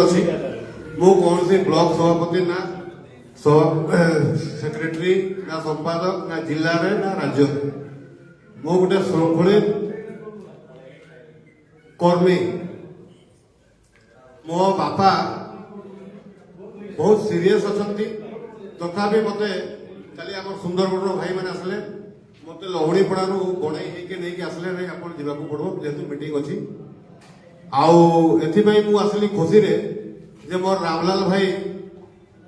ଅଛି ମୁଁ କୌଣସି ବ୍ଲକ ସଭାପତି ନା ସେକ୍ରେଟାରୀ ନା ସମ୍ପାଦକ ନା ଜିଲ୍ଲାରେ ନା ରାଜ୍ୟରେ ମୁଁ ଗୋଟେ ଶୃଙ୍ଖଳିତ କର୍ମୀ। ମୋ ବାପା ବହୁତ ସିରିୟସ୍ ଅଛନ୍ତି, ତଥାପି ମତେ କାଲି ଆମର ସୁନ୍ଦରଗଡ଼ର ଭାଇମାନେ ଆସିଲେ, ମତେ ଲହୁଣୀପଡ଼ାରୁ ବଣେଇ ହେଇକି ନେଇକି ଆସିଲେ, ନାଇଁ ଆପଣ ଯିବାକୁ ପଡ଼ିବ ଯେହେତୁ ମିଟିଂ ଅଛି। ଆଉ ଏଥିପାଇଁ ମୁଁ ଆସିଲି ଖୁସିରେ ଯେ ମୋର ରାମଲାଲ ଭାଇ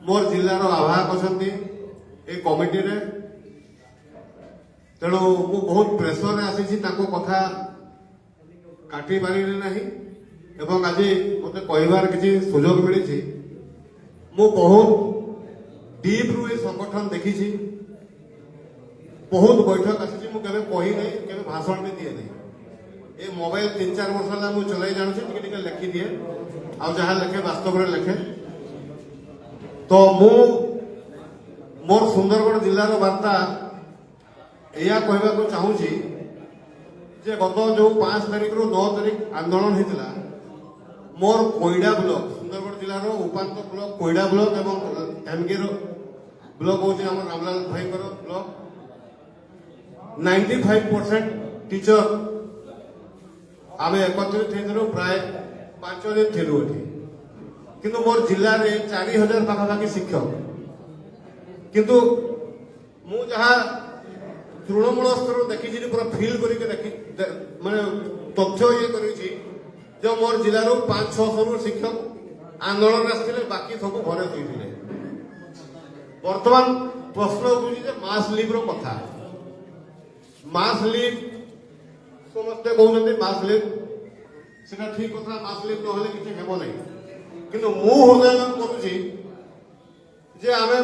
ମୋର ଜିଲ୍ଲାର ଆହ୍ବାୟକ ଅଛନ୍ତି ଏ କମିଟିରେ, ତେଣୁ ମୁଁ ବହୁତ ପ୍ରେସରରେ ଆସିଛି, ତାଙ୍କ କଥା କାଟି ପାରିଲି ନାହିଁ ଏବଂ ଆଜି ମତେ କହିବାର କିଛି ସୁଯୋଗ ମିଳିଛି। ମୁଁ ବହୁତ ଡିପ୍ରୁ ଏ ସଂଗଠନ ଦେଖିଛି, ବହୁତ ବୈଠକ ଆସିଛି, ମୁଁ କେବେ କହି ନାହିଁ, କେବେ ଭାଷଣ ବି ଦିଏ ନାହିଁ। ଏ ମୋବାଇଲ 3-4 ବର୍ଷ ହେଲା ମୁଁ ଚଲାଇ ଜାଣୁଛି, ଟିକେ ଟିକେ ଲେଖିଦିଏ, ଆଉ ଯାହା ଲେଖେ ବାସ୍ତବରେ ଲେଖେ। ତ ମୁଁ ମୋର ସୁନ୍ଦରଗଡ଼ ଜିଲ୍ଲାର ବାର୍ତ୍ତା ଏଇଆ କହିବାକୁ ଚାହୁଁଛି ଯେ ଗତ ଯୋଉ 5 ତାରିଖରୁ 9 ତାରିଖ ଆନ୍ଦୋଳନ ହେଇଥିଲା, ମୋର କୋଇଡ଼ା ବ୍ଲକ, ସୁନ୍ଦରଗଡ଼ ଜିଲ୍ଲାର ଉପାନ୍ତ ବ୍ଲକ କୋଇଡ଼ା ବ୍ଲକ ଏବଂ ଏମଗିର ବ୍ଲକ ହଉଛି ଆମର ରାମଲାଲ ଭାଇଙ୍କର ବ୍ଲକ। 95% टीचर आमे एकत्रित होइथिलु, प्राय 5 दिन थिलु एठी, किंतु मोर जिल्ला रे 4000 पाखापाखि शिक्षक, किंतु मु जहा तृणमूल स्तर देखी पूरा फिल करके देखी माने तथ्य ये करिछि जो मोर जिल्ला रो 500-600 शिक्षक आंदोलन आसथिले, बाकी सब घरे होइथिले। वर्तमान प्रश्न उठुछि जे मास लीव रो कथा, मास लीव समस्ते कहते मास लीव सेटा ठीक कथा, मास लीव नहले किछि हेबो नै, किंतु मु हृदयंगम करूछि जे आमे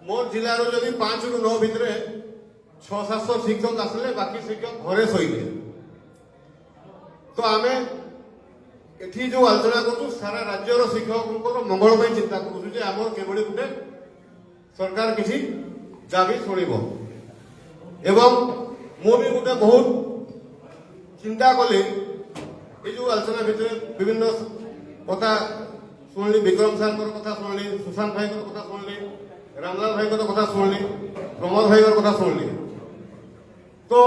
मोर जिल्ला रो जदि 5 रु 9 भितरे 600-700 शिक्षक आसले, बाकी शिक्षक घरे शोइले, तो आमे एठी जो आलोचना करू सारा राज्यर शिक्षकଙ୍କର मंगल ପାଇଁ चिंता करू जे हमर केबडी गुटे सरकार किछि दाबी शुणिब। एवं मु भी गुटे बहुत चिंता कले ये जो आलोचना भितर विभिन्न कथा शुणली, विक्रम सार कथा शुणली, सुशांत भाई कथा शुणली, रामलाल भाई कथा शुणली, प्रमोद भाई कथा शुणली, तो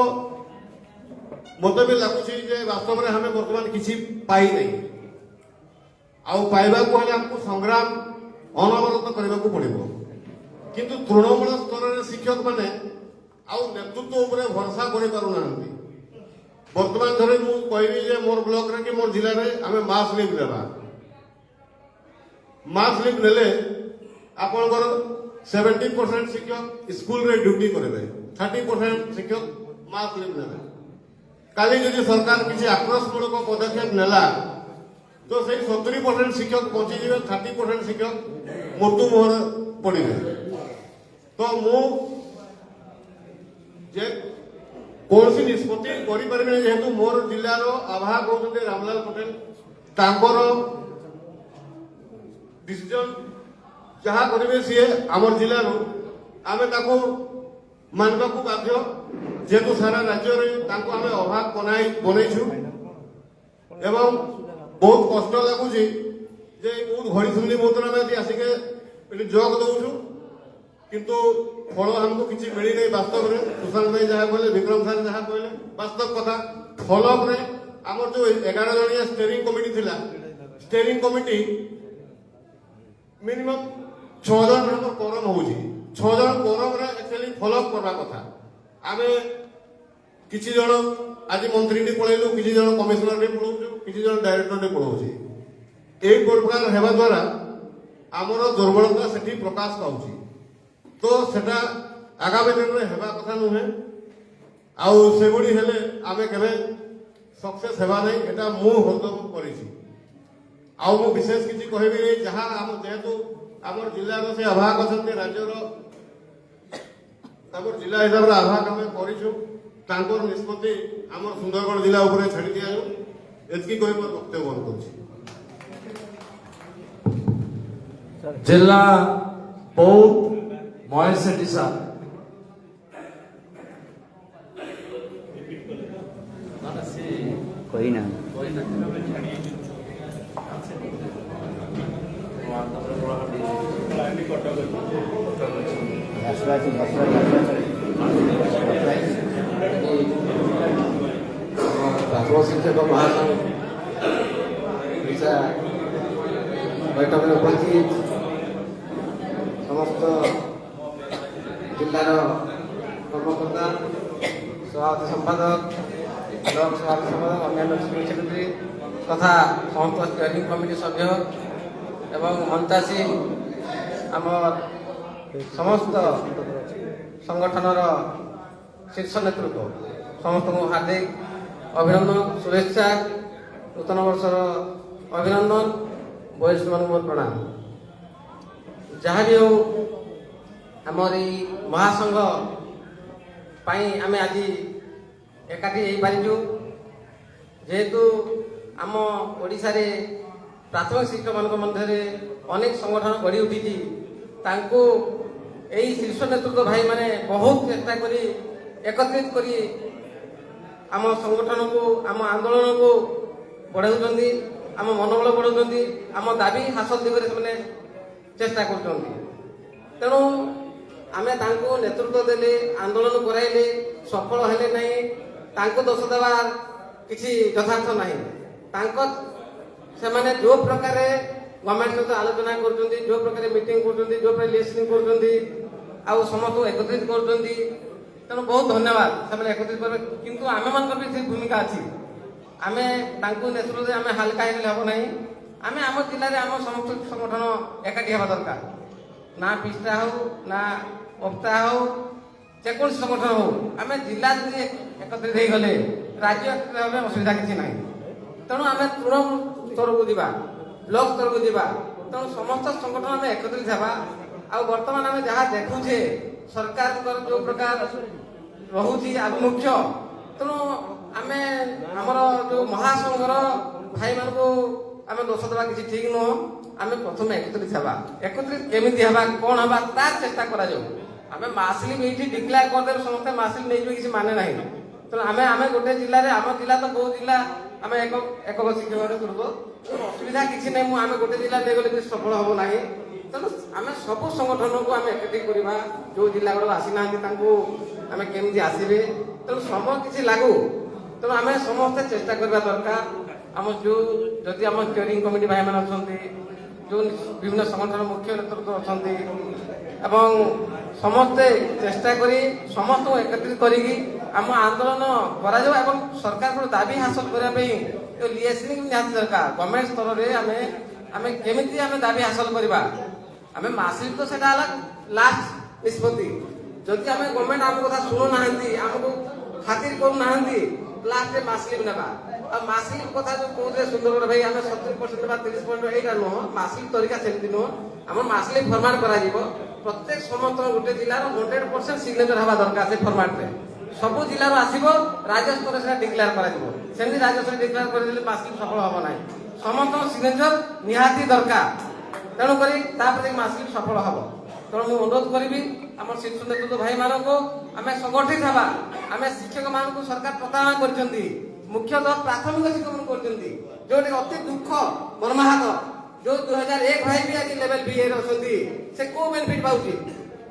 मत भी लगुच वास्तव में हमें बर्तमान किसी पाई नहीं, आउ पाइबा को हेले हमको संग्राम अनवरत करने को पड़ो, किंतु तृणमूल स्तर में शिक्षक माने आउ नेतृत्व उपरे भरोसा करि पारु नांती। वर्तमान धरे मु कहबी जे मोर ब्लॉक रे कि मोर जिल्ला रे आमे मास लीव लेबा, मास लीव नेले आपनकर 70% शिक्षक स्कूल रे ड्यूटी करबे, 30% शिक्षक मास लीव नेबे। काली यदि सरकार किसी आक्रोशमूलक पदक्षेप नेला तो सही 70% शिक्षक पहुंची जाए, 30% शिक्षक मृत्यु मुहर पड़े। तो मु जे कौन सी निष्पत्ति करें जेहेतु मोर जिलार आवाहक होते रामलाल पटेल, तांकर डिसीजन जहाँ करेंगे सी आमर जिलार आमे ताको मानवा को बाध्य, जेहेतु सारा राज्य में आमे अभाग बनईछु एवं बहुत कष्ट लगुच जे बहुत घड़ी सुनली बहुत आसिके जग दौचु, किंतु फल हमको किसी मिली नहीं। वास्तव में सुशांत भाई जहाँ कहले, विक्रम सार जहाँ कहले वास्तव कथा, फल आमर जो 11 जनिया स्टेयरिंग कमिटी थिला, स्टेयरिंग कमिटी मिनिमम 6 जन हमर कोरम होउची, 6 जन कोरम रे एक्चुअली फॉलो करबा कथा। आमे किछि जन आज मंत्री टी पळैलु, किछि जन कमिश्नर टी पळौछु, किछि जन डायरेक्टर टी पळौछि। एई प्रकार हेबा द्वारा हमर दुर्बलता सेठी प्रकाश पाउछि, तो सेटा आगामी दिन रे हेबा कथा नुहे, आउ सेबुडी हेले आमे केबे सक्सेस हेबा नै, एटा मु हरदम करिछि। आउ मु विशेष किछि कहबी नै, जहाँ हम जेहेतु आमर जिल्ला रो से आवाहक अछन्ते, राज्य रो आमर जिला हिसाब रे आवाहक हमें करिछु, तांकर निष्पत्ति आमर सुंदरगढ़ जिला उपरे छाड़ी दिया जाऊ, एतकी कहि मोर वक्तव्य बंद करछि। जिला बहुत महेश सेठी साहब कोई ना ପ୍ରାଥମିକ ଶିକ୍ଷକ ମହାସଂଘ ବୈଠକରେ ଉପସ୍ଥିତ ସମସ୍ତ ଜିଲ୍ଲାର କର୍ମକର୍ତ୍ତା, ସଭାପତି ସମ୍ପାଦକ, ବ୍ଲକ ସଭାପତି ସମ୍ପାଦକ, ଅନ୍ୟାନ୍ୟ ସେକ୍ରେଟାରୀ ତଥା ସମସ୍ତ ଷ୍ଟିୟରିଂ କମିଟି ସଭ୍ୟ ଏବଂ ମଞ୍ଚାସୀ ଆମ ସମସ୍ତ ସଂଗଠନର ଶୀର୍ଷ ନେତୃତ୍ୱ ସମସ୍ତଙ୍କୁ ହାର୍ଦ୍ଦିକ ଅଭିନନ୍ଦନ, ଶୁଭେଚ୍ଛା, ନୂତନ ବର୍ଷର ଅଭିନନ୍ଦନ, ବୟସ୍କମାନଙ୍କୁ ମୋର ପ୍ରଣାମ। ଯାହା ବି ହେଉ ଆମର ଏଇ ମହାସଂଘ ପାଇଁ ଆମେ ଆଜି ଏକାଠି ହେଇପାରିଛୁ। ଯେହେତୁ ଆମ ଓଡ଼ିଶାରେ ପ୍ରାଥମିକ ଶିକ୍ଷକମାନଙ୍କ ମଧ୍ୟରେ ଅନେକ ସଂଗଠନ ଗଢ଼ି ଉଠିଛି, ତାଙ୍କୁ ଏଇ ଶୀର୍ଷ ନେତୃତ୍ୱ ଭାଇମାନେ ବହୁତ ଚେଷ୍ଟା କରି ଏକତ୍ରିତ କରି ଆମ ସଂଗଠନକୁ, ଆମ ଆନ୍ଦୋଳନକୁ ବଢ଼ାଉଛନ୍ତି, ଆମ ମନୋବଳ ବଢ଼ାଉଛନ୍ତି, ଆମ ଦାବି ହାସଲ ଦିଗରେ ସେମାନେ ଚେଷ୍ଟା କରୁଛନ୍ତି। ତେଣୁ ଆମେ ତାଙ୍କୁ ନେତୃତ୍ୱ ଦେଲେ, ଆନ୍ଦୋଳନ କରାଇଲେ, ସଫଳ ହେଲେ ନାହିଁ, ତାଙ୍କୁ ଦୋଷ ଦେବାର କିଛି ଯଥାର୍ଥ ନାହିଁ। ସେମାନେ ଯେଉଁ ପ୍ରକାର ଗଭର୍ଣ୍ଣମେଣ୍ଟ ସହିତ ଆଲୋଚନା କରୁଛନ୍ତି, ଯେଉଁ ପ୍ରକାର ମିଟିଂ କରୁଛନ୍ତି, ଯେଉଁ ପ୍ରକାର ଲିସନିଂ କରୁଛନ୍ତି, ଆଉ ସମସ୍ତଙ୍କୁ ଏକତ୍ରିତ କରୁଛନ୍ତି, ତେଣୁ ବହୁତ ଧନ୍ୟବାଦ ସେମାନେ ଏକତ୍ରିତ କରିବେ। କିନ୍ତୁ ଆମମାନଙ୍କର ବି ସେ ଭୂମିକା ଅଛି। ଆମେ ତାଙ୍କୁ ନେତୃତ୍ୱ ଆମେ ହାଲକା ହେଇଗଲେ ହେବ ନାହିଁ। ଆମେ ଆମ ଜିଲ୍ଲାରେ ଆମ ସମସ୍ତ ସଂଗଠନ ଏକାଠି ହେବା ଦରକାର। ନା ପିସ୍ତା ହଉ, ନା ଓପ୍ତା ହଉ, ଯେକୌଣସି ସଂଗଠନ ହଉ, ଆମେ ଜିଲ୍ଲା ଯଦି ଏକତ୍ରିତ ହେଇଗଲେ ରାଜ୍ୟ ଏକତ୍ରିତ ହେଲେ ଅସୁବିଧା କିଛି ନାହିଁ। ତେଣୁ ଆମେ ତୃଣମୂଳ ସ୍ତରକୁ ଯିବା, ବ୍ଲକ ସ୍ତରକୁ ଯିବା। ତେଣୁ ସମସ୍ତ ସଂଗଠନ ଆମେ ଏକତ୍ରିତ ହେବା। ଆଉ ବର୍ତ୍ତମାନ ଆମେ ଯାହା ଦେଖୁଛେ ସରକାରଙ୍କର ଯେଉଁ ପ୍ରକାର ରହୁଛି ଆଭିମୁଖ୍ୟ, ତେଣୁ ଆମେ ଆମର ଯେଉଁ ମହାସଂଘର ଭାଇମାନଙ୍କୁ ଆମେ ଦୋଷ ଦେବା କିଛି ଠିକ ନୁହଁ। ଆମେ ପ୍ରଥମେ ଏକତ୍ରିତ ହେବା। ଏକତ୍ରିତ କେମିତି ହେବା, କ'ଣ ହେବା, ତାର ଚେଷ୍ଟା କରାଯାଉ। ଆମେ ମାସଲିମ୍ ଏଇଠି ଡିକ୍ଲେୟାର କରିଦେଲେ ସମସ୍ତେ ମାସଲିମ୍ ନେଇଯିବେ, କିଛି ମାନେ ନାହିଁ। ତେଣୁ ଆମେ ଗୋଟେ ଜିଲ୍ଲାରେ, ଆମ ଜିଲ୍ଲା ତ ବହୁ ଜିଲ୍ଲା ଆମେ ଏକକ ଶିକ୍ଷକରେ ଦୁର୍ଗ, ଅସୁବିଧା କିଛି ନାହିଁ। ଆମେ ଗୋଟେ ଜିଲ୍ଲା ନେଇଗଲେ କିଛି ସଫଳ ହେବ ନାହିଁ। ତେଣୁ ଆମେ ସବୁ ସଂଗଠନକୁ ଆମେ ଏକାଠି କରିବା। ଯେଉଁ ଜିଲ୍ଲା ଗୁଡ଼ାକ ଆସିନାହାନ୍ତି ତାଙ୍କୁ ଆମେ କେମିତି ଆସିବେ, ତେଣୁ ସମୟ କିଛି ଲାଗୁ। ତେଣୁ ଆମେ ସମସ୍ତେ ଚେଷ୍ଟା କରିବା ଦରକାର। ଯଦି ଆମ ଷ୍ଟିୟରିଂ କମିଟି ଭାଇମାନେ ଅଛନ୍ତି, ଯେଉଁ ବିଭିନ୍ନ ସଂଗଠନ ମୁଖ୍ୟ ନେତୃତ୍ୱ ଅଛନ୍ତି, ଏବଂ ସମସ୍ତେ ଚେଷ୍ଟା କରି ସମସ୍ତଙ୍କୁ ଏକତ୍ରିତ କରିକି ଆମ ଆନ୍ଦୋଳନ କରାଯାଉ ଏବଂ ସରକାରଙ୍କର ଦାବି ହାସଲ କରିବା ପାଇଁ ଲିଏସନିଂ ନିହାତି ଦରକାର। ଗଭର୍ଣ୍ଣମେଣ୍ଟ ସ୍ତରରେ ଆମେ କେମିତି ଆମେ ଦାବି ହାସଲ କରିବା। ଆମେ ମାସିକ ତ ସେଟା ହେଲା ଲାଷ୍ଟ ନିଷ୍ପତ୍ତି। ଯଦି ଆମେ ଗଭର୍ଣ୍ଣମେଣ୍ଟ ଆମ କଥା ଶୁଣୁନାହାନ୍ତି, ଆମକୁ ଖାତିର କରୁନାହାନ୍ତି, ଲାଷ୍ଟରେ ମାସଲିମ ନେବା। ଆଉ ମାସଲିମ କଥା ଯୋଉ କହୁଥିଲେ ସୁନ୍ଦରଗଡ଼ ଭାଇ, ଆମେ 70% ବା 30% ଏଇଟା ନୁହଁ। ମାସଲିମ ତରିକା ସେମିତି ନୁହଁ। ଆମର ମାସଲିମ ଫର୍ମାଟ କରାଯିବ। ପ୍ରତ୍ୟେକ ସମସ୍ତ ଗୋଟେ ଜିଲ୍ଲାର 100% ସିଗ୍ନେଚର ହେବା ଦରକାର ସେ ଫର୍ମାଟରେ। ସବୁ ଜିଲ୍ଲାରୁ ଆସିବ, ରାଜ୍ୟ ସ୍ତରରେ ସେଟା ଡିକ୍ଲେୟାର କରାଯିବ। ସେମିତି ରାଜ୍ୟ ସ୍ତରରେ ଡିକ୍ଲେୟାର କରିଦେଲେ ମାସଲିମ ସଫଳ ହେବ ନାହିଁ। ସମସ୍ତଙ୍କ ସିଗ୍ନେଚର ନିହାତି ଦରକାର। ତେଣୁକରି ତାପରେ ମାସଲିମ ସଫଳ ହେବ। ତେଣୁ ମୁଁ ଅନୁରୋଧ କରିବି ଆମର ଶୀର୍ଷ ନେତୃତ୍ୱ ଭାଇମାନଙ୍କୁ ଆମେ ସଂଗଠିତ ହେବା। ଆମେ ଶିକ୍ଷକମାନଙ୍କୁ ସରକାର ପ୍ରତାରଣା କରିଛନ୍ତି, ମୁଖ୍ୟତଃ ପ୍ରାଥମିକ ଶିକ୍ଷକମାନଙ୍କୁ କରିଛନ୍ତି, ଯୋଉଠି ଅତି ଦୁଃଖ ମର୍ମାହତ। ଯୋଉ 2001 ଭାଇ ବି ଆଜି ଲେଭେଲ ବି ରେ ଅଛନ୍ତି, ସେ କୋଉ ବେନିଫିଟ ପାଉଛି।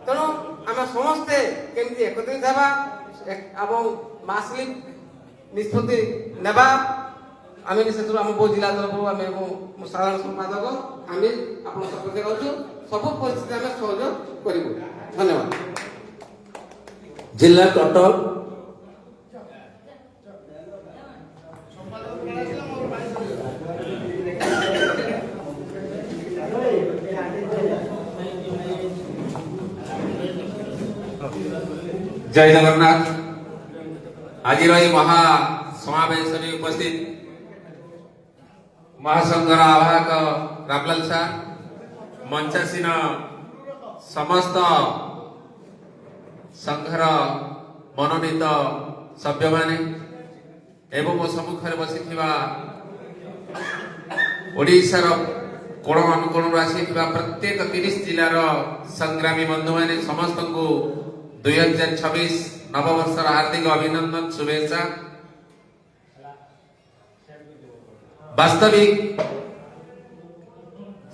ତେଣୁ ଆମେ ସମସ୍ତେ କେମିତି ଏକତ୍ରିତ ହେବା ଏବଂ ମାସଲିମ ନିଷ୍ପତ୍ତି ନେବା। ଆମେ ସେଥିରୁ ଆମ ବହୁ ଜିଲ୍ଲା ତରଫରୁ ଆମେ ମୁଁ ସାଧାରଣ ସମ୍ପାଦକ ଆମେ ଆପଣଙ୍କ ସପକ୍ଷରେ ଅଛୁ। ସବୁ ପରିସ୍ଥିତି ଆମେ ସହଯୋଗ କରିବୁ। ଧନ୍ୟବାଦ। ଜିଲ୍ଲା କଟକ जय जगन्नाथ। आज महा समावेश उपस्थित महासंघर आवाहक रामलाल सार, मंचासीन समस्त संघर मनोनीत सभ्य माने एवं मो सम्मुखें बसी ओडिशार कोण अनुकोण आसी प्रत्येक 30 जिलार संग्रामी बंधु माने समस्त को 2026 नववर्षर हार्दिक अभिनंदन शुभेच्छा। वास्तविक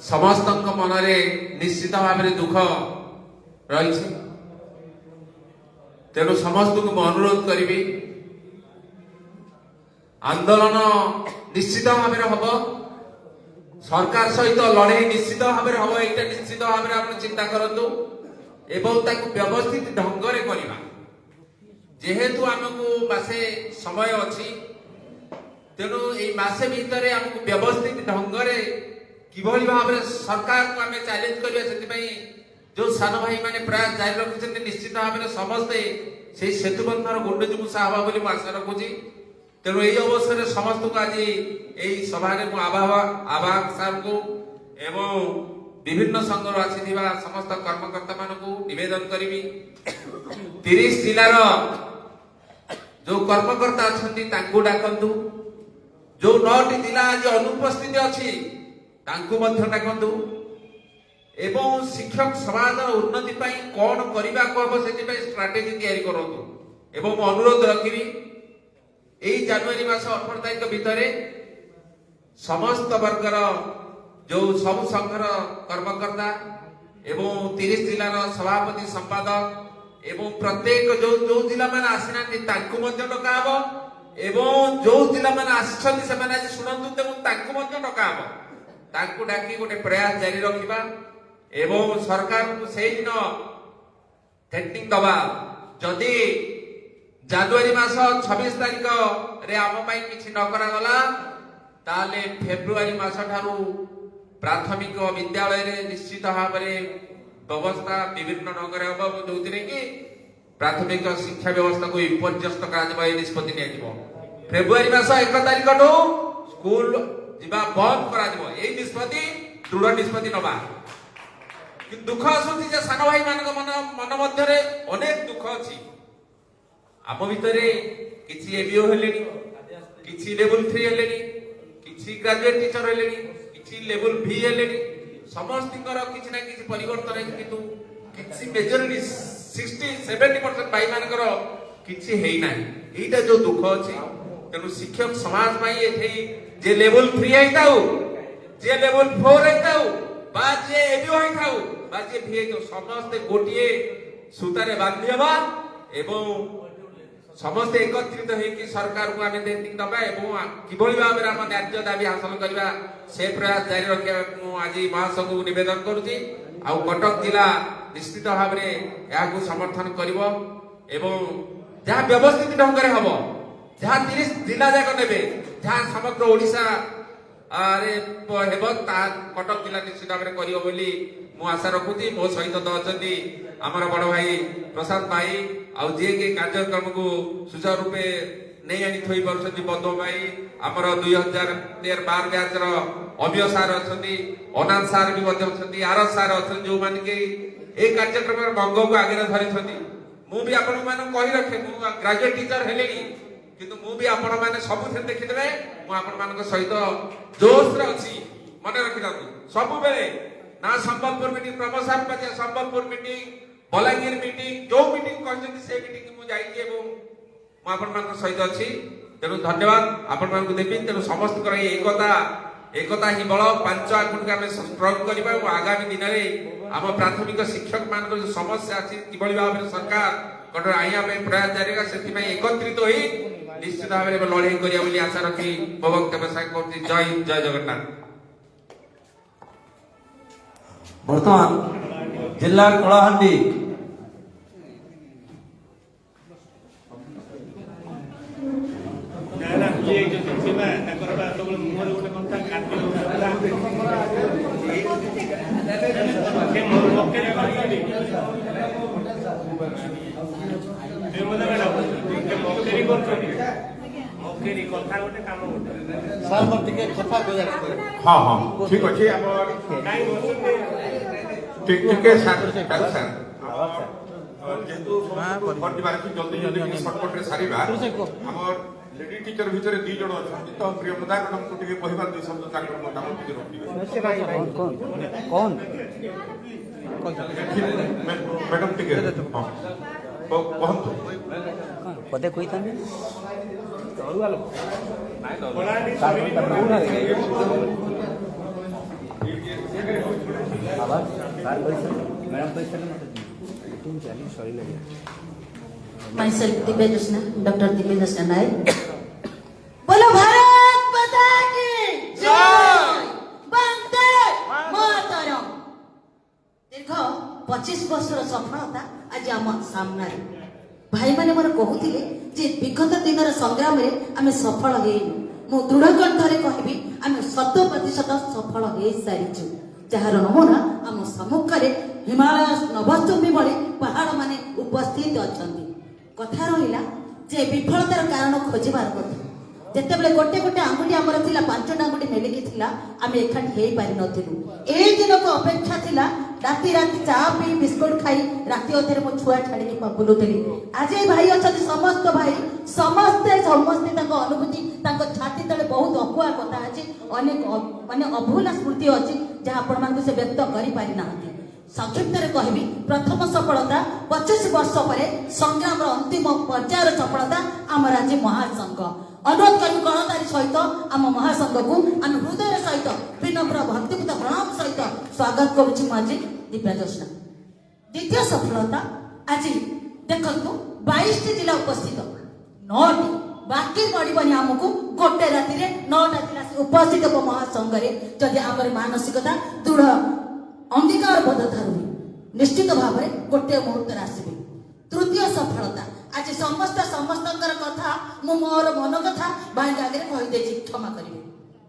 ସମସ୍ତଙ୍କ ମନରେ ନିଶ୍ଚିତ ଭାବରେ ଦୁଃଖ ରହିଛି। ତେଣୁ ସମସ୍ତଙ୍କୁ ମୁଁ ଅନୁରୋଧ କରିବି, ଆନ୍ଦୋଳନ ନିଶ୍ଚିତ ଭାବରେ ହବ, ସରକାର ସହିତ ଲଢେଇ ନିଶ୍ଚିତ ଭାବରେ ହବ। ଏଇଟା ନିଶ୍ଚିତ ଭାବରେ ଆପଣ ଚିନ୍ତା କରନ୍ତୁ ଏବଂ ତାକୁ ବ୍ୟବସ୍ଥିତ ଢଙ୍ଗରେ କରିବା। ଯେହେତୁ ଆମକୁ ମାସେ ସମୟ ଅଛି, ତେଣୁ ଏଇ ମାସେ ଭିତରେ ଆମକୁ ବ୍ୟବସ୍ଥିତ ଢଙ୍ଗରେ କିଭଳି ଭାବରେ ସରକାରକୁ ଆମେ ଚ୍ୟାଲେଞ୍ଜ କରିବା, ସେଥିପାଇଁ ଯୋଉ ସାନ ଭାଇ ମାନେ ପ୍ରୟାସ ଜାରି ରଖିଛନ୍ତି, ନିଶ୍ଚିତ ଭାବରେ ସମସ୍ତେ ସେଇ ସେତୁବନ୍ଧର ଗୁଣ୍ଡୁଚି ମୂଷା ହବା ବୋଲି ମୁଁ ଆଶା ରଖୁଛି। ତେଣୁ ଏଇ ଅବସରରେ ସମସ୍ତଙ୍କୁ ଆଜି ଏଇ ସଭାରେ ମୁଁ ଆବାହକ ସାର୍ଙ୍କୁ ଏବଂ ବିଭିନ୍ନ ସଂଘରୁ ଆସିଥିବା ସମସ୍ତ କର୍ମକର୍ତ୍ତା ମାନଙ୍କୁ ନିବେଦନ କରିବି, 30 ଜିଲ୍ଲାର ଯୋଉ କର୍ମକର୍ତ୍ତା ଅଛନ୍ତି ତାଙ୍କୁ ଡାକନ୍ତୁ, ଯୋଉ 9ଟି ଜିଲ୍ଲା ଆଜି ଅନୁପସ୍ଥିତି ଅଛି ତାଙ୍କୁ ମଧ୍ୟ ଡାକନ୍ତୁ ଏବଂ ଶିକ୍ଷକ ସମାଜର ଉନ୍ନତି ପାଇଁ କଣ କରିବାକୁ ହବ ସେଥିପାଇଁ ଷ୍ଟ୍ରାଟେଜି ତିଆରି କରନ୍ତୁ। ଏବଂ ମୁଁ ଅନୁରୋଧ ରଖିବି, ଏଇ ଜାନୁଆରୀ ମାସ 18 ତାରିଖ ଭିତରେ ସମସ୍ତ ବର୍ଗର ଯୋଉ ସବୁ ସଂଘର କର୍ମକର୍ତ୍ତା ଏବଂ 30 ଜିଲ୍ଲାର ସଭାପତି ସମ୍ପାଦକ ଏବଂ ପ୍ରତ୍ୟେକ ଯୋଉ ଜିଲ୍ଲା ମାନେ ଆସିନାହାନ୍ତି ତାଙ୍କୁ ମଧ୍ୟ ଡକା ହବ ଏବଂ ଯୋଉ ଜିଲ୍ଲା ମାନେ ଆସିଛନ୍ତି ସେମାନେ ଆଜି ଶୁଣନ୍ତୁ, ତେଣୁ ତାଙ୍କୁ ମଧ୍ୟ ଡକା ହବ। ତାଙ୍କୁ ଡାକି ଗୋଟେ ପ୍ରୟାସ ଜାରି ରଖିବା ଏବଂ ସରକାରଙ୍କୁ ସେଇଦିନ ଥ୍ରେଟନିଂ ଦବା, ଯଦି ଜାନୁଆରୀ ମାସ 26 ତାରିଖରେ ଆମ ପାଇଁ କିଛି ନ କରାଗଲା ତାହେଲେ ଫେବୃଆରୀ ମାସ ଠାରୁ ପ୍ରାଥମିକ ବିଦ୍ୟାଳୟରେ ନିଶ୍ଚିତ ଭାବରେ ବ୍ୟବସ୍ଥା ବିଭିନ୍ନ ଢଙ୍ଗରେ ହବ, ଯୋଉଥିରେ କି ପ୍ରାଥମିକ ଶିକ୍ଷା ବ୍ୟବସ୍ଥାକୁ ବିପର୍ଯ୍ୟସ୍ତ କରାଯିବ। ଏହି ନିଷ୍ପତ୍ତି ନିଆଯିବ। ଫେବୃଆରୀ ମାସ 1 ତାରିଖଠୁ ସ୍କୁଲ ଯିବା ବନ୍ଦ କରାଯିବ। ଏହି ନିଷ୍ପତ୍ତି ଦୃଢ ନିଷ୍ପତ୍ତି ନବା। କିନ୍ତୁ ଦୁଃଖ ଆସୁଛି ଯେ ସାନ ଭାଇ ମାନଙ୍କ ମନ ମଧ୍ୟରେ ଅନେକ ଦୁଃଖ ଅଛି। ଆମ ଭିତରେ କିଛି ଏବିଓ ହେଲେଣି, କିଛି ଲେବୁଲ 3 ହେଲେଣି, କିଛି ଗ୍ରାଜୁଏଟ ଟିଚର ହେଲେଣି, କିଛି ଲେବୁଲ ଭି ହେଲେଣି। ସମସ୍ତଙ୍କର କିଛି ନା କିଛି ପରିବର୍ତ୍ତନ ହେଇଛି, କିନ୍ତୁ କିଛି ମେଜରିଟି 60-70% ଭାଇ ମାନଙ୍କର କିଛି ହେଇନାହିଁ। ଏଇଟା ଯୋଉ ଦୁଃଖ ଅଛି। ତେଣୁ ଶିକ୍ଷକ ସମାଜ ପାଇଁ ଏଠି ଯେ ଲେବୁଲ 3 ହେଇଥାଉ, ଯେ ଲେବୁଲ 4 ହେଇଥାଉ ବା ଯେ ଏବିଓ ହେଇଥାଉ ବା ଯେ ଭି ହେଇଥାଉ, ସମସ୍ତେ ଗୋଟିଏ ସୂତାରେ ବାନ୍ଧି ହେବା ଏବଂ ସମସ୍ତେ ଏକତ୍ରିତ ହେଇକି ସରକାରକୁ ଆମେ ଦେବା ଏବଂ କିଭଳି ଭାବରେ ଆମ ନ୍ୟାଯ୍ୟ ଦାବି ହାସଲ କରିବା ସେ ପ୍ରୟାସ ଜାରି ରଖିବାକୁ ମୁଁ ଆଜି ମହାସଂଘକୁ ନିବେଦନ କରୁଛି। ଆଉ କଟକ ଜିଲ୍ଲା ନିଶ୍ଚିତ ଭାବରେ ଏହାକୁ ସମର୍ଥନ କରିବ ଏବଂ ଯାହା ବ୍ୟବସ୍ଥିତ ଢଙ୍ଗରେ ହବ, ଯାହା 30 ଜିଲ୍ଲା ଯାକ ନେବେ, ଯାହା ସମଗ୍ର ଓଡ଼ିଶା ହେବ ତାହା କଟକ ଜିଲ୍ଲା ନିଶ୍ଚିତ ଭାବରେ କରିବ ବୋଲି ମୁଁ ଆଶା ରଖୁଛି। ମୋ ସହିତ ତ ଅଛନ୍ତି ଆମର ବଡ ଭାଇ ପ୍ରଶାନ୍ତ ଭାଇ, ଆଉ ଯିଏକି କାର୍ଯ୍ୟକ୍ରମକୁ ସୁଚାରୁ ରୂପେ ନେଇ ଆଣି ଥୋଇ ପାରୁଛନ୍ତି ବଦ୍ଧ ଭାଇ, ଆମର 2013-12 ବ୍ୟାଚର ଅମିୟ ସାର୍ ଅଛନ୍ତି, ଅନାଥ ସାର୍ ବି ମଧ୍ୟ ଅଛନ୍ତି, ଆର ସାର୍ ଅଛନ୍ତି, ଯୋଉମାନେ କି এই କାର୍ଯ୍ୟକ୍ରମର ମଙ୍ଗକୁ ଆଗରେ ଧରିଛନ୍ତି। ମୁଁ ବି ଆପଣମାନଙ୍କୁ କହି ରଖେ, ମୁଁ ଗ୍ରାଜୁଏଟ ଟିଚର ହେଲିଣି, କିନ୍ତୁ ମୁଁ ବି ଆପଣମାନେ ସବୁଥିରେ ଦେଖିଦେବେ ମୁଁ ଆପଣମାନଙ୍କ ସହିତ ଜୋଶରେ ଅଛି। ମନେ ରଖିଥାନ୍ତୁ ସବୁବେଳେ, ନା Sambalpur meeting, promotion Sambalpur meeting, Balangir meeting, ଯୋଉ ମିଟିଂ କହିଛନ୍ତି ସେ ମିଟିଂ ମୁଁ ଯାଇଛି ଏବଂ ମୁଁ ଆପଣମାନଙ୍କ ସହିତ ଅଛି। ତେଣୁ ଧନ୍ୟବାଦ ଆପଣମାନଙ୍କୁ ଦେବି। ତେଣୁ ସମସ୍ତଙ୍କର ଏଇ ଏକତା ହିଁ ବଳ। 5 ଆଙ୍ଗୁଠିକୁ ଆମେ ଷ୍ଟ୍ରଙ୍ଗ କରିବା ଏବଂ ଆଗାମୀ ଦିନରେ ଆମ ପ୍ରାଥମିକ ଶିକ୍ଷକ ମାନଙ୍କର ଯୋଉ ସମସ୍ୟା ଅଛି କିଭଳି ଭାବରେ ସରକାର କଠୋର ଆଣିବା ପାଇଁ ପ୍ରୟାସ ଜାରି କରିବା, ସେଥିପାଇଁ ଏକତ୍ରିତ ହୋଇ ନିଶ୍ଚିତ ଭାବରେ ଲଢେଇ କରିବା ବୋଲି ଆଶା ରଖି ମୋ ବକ୍ତବ୍ୟ ସାଙ୍ଗ କରୁଛି। ଜୟ ହିନ୍ଦ, ଜୟ ଜଗନ୍ନାଥ। ବର୍ତ୍ତମାନ ଜିଲ୍ଲା କଳାହାଣ୍ଡି हाँ हाँ ठीक अच्छे टिके जेहेतु जल्दी जल्दी सर्टकट रे सारिबा हमर लेडी टीचर भितर 2 जण अछंती तो प्रियमदा मैडम को टिके कहिबा 2 शब्द ताकर मतामत टिके रखिबे कौन मैडम टिके हां कहंतु पदे कोई ताने Myself, Divya Joshna, Dr. Divya Joshna Naik. बोलो भारत माता की जय, वंदे मातरम। दीर्घ 25 वर्षर सफलता आज आम सामने भाई मैंने मोर कहूथिले जे विगत दिनर संग्राम रे आमे सफल हेइनु मु दृढ़ कंठरे कहबी आमे 100% सफल हेइ सारिछु जहार नमूना आम सम्मुखरे हिमालय नभश्चंबी भली पहाड़ माने उपस्थित अछंती कथा रहिला जे विफलतार कारण खोजिबार कथा जेतेबेले गोटे गोटे आंगुठी आमर थिला पांचटा आंगुठी मेलिकी थिला आमे एखाटी हेइ पारि नथिलु एई दिन को अपेक्षा थिला राति राति चा पी बिस्कुट खाई राति अधेर मो छुआ छाड़ी बुलुଥିଲି आज ए भाई अछंती समस्त भाई समस्ते ताको अनुभूति ताको छाती तले बहुत अकुआ कथा अछि अनेक माने अभूला स्मृति अछि जहा आपण मानकु से व्यक्त करि पारि नाहंती संक्षिप्त रे कहबी प्रथम सफलता 25 वर्ष परे संग्राम अंतिम पर्यायर सफलता आमर आज महासंघ अनुरोध करी गणतारी सहित आम महासंघ को आम हृदय सहित विनम्र भक्तिपूत प्रणाम सहित स्वागत करुछि आज दिव्या जोशना द्वितीय सफलता आज देखंतु 22 जिला उपस्थित 9 बाकी पड़बनी आमको गोटे राति रे 9टा जिला उपस्थित हो महासंघ रे जदि आमर मानसिकता दृढ़ अंगीकार बद्धता रही निश्चित भाव में गोटे मुहूर्त आसबे तृतीय सफलता आज समस्त कथा मु मोर मन कथा भाई आगे कहीदे क्षमा करेंगे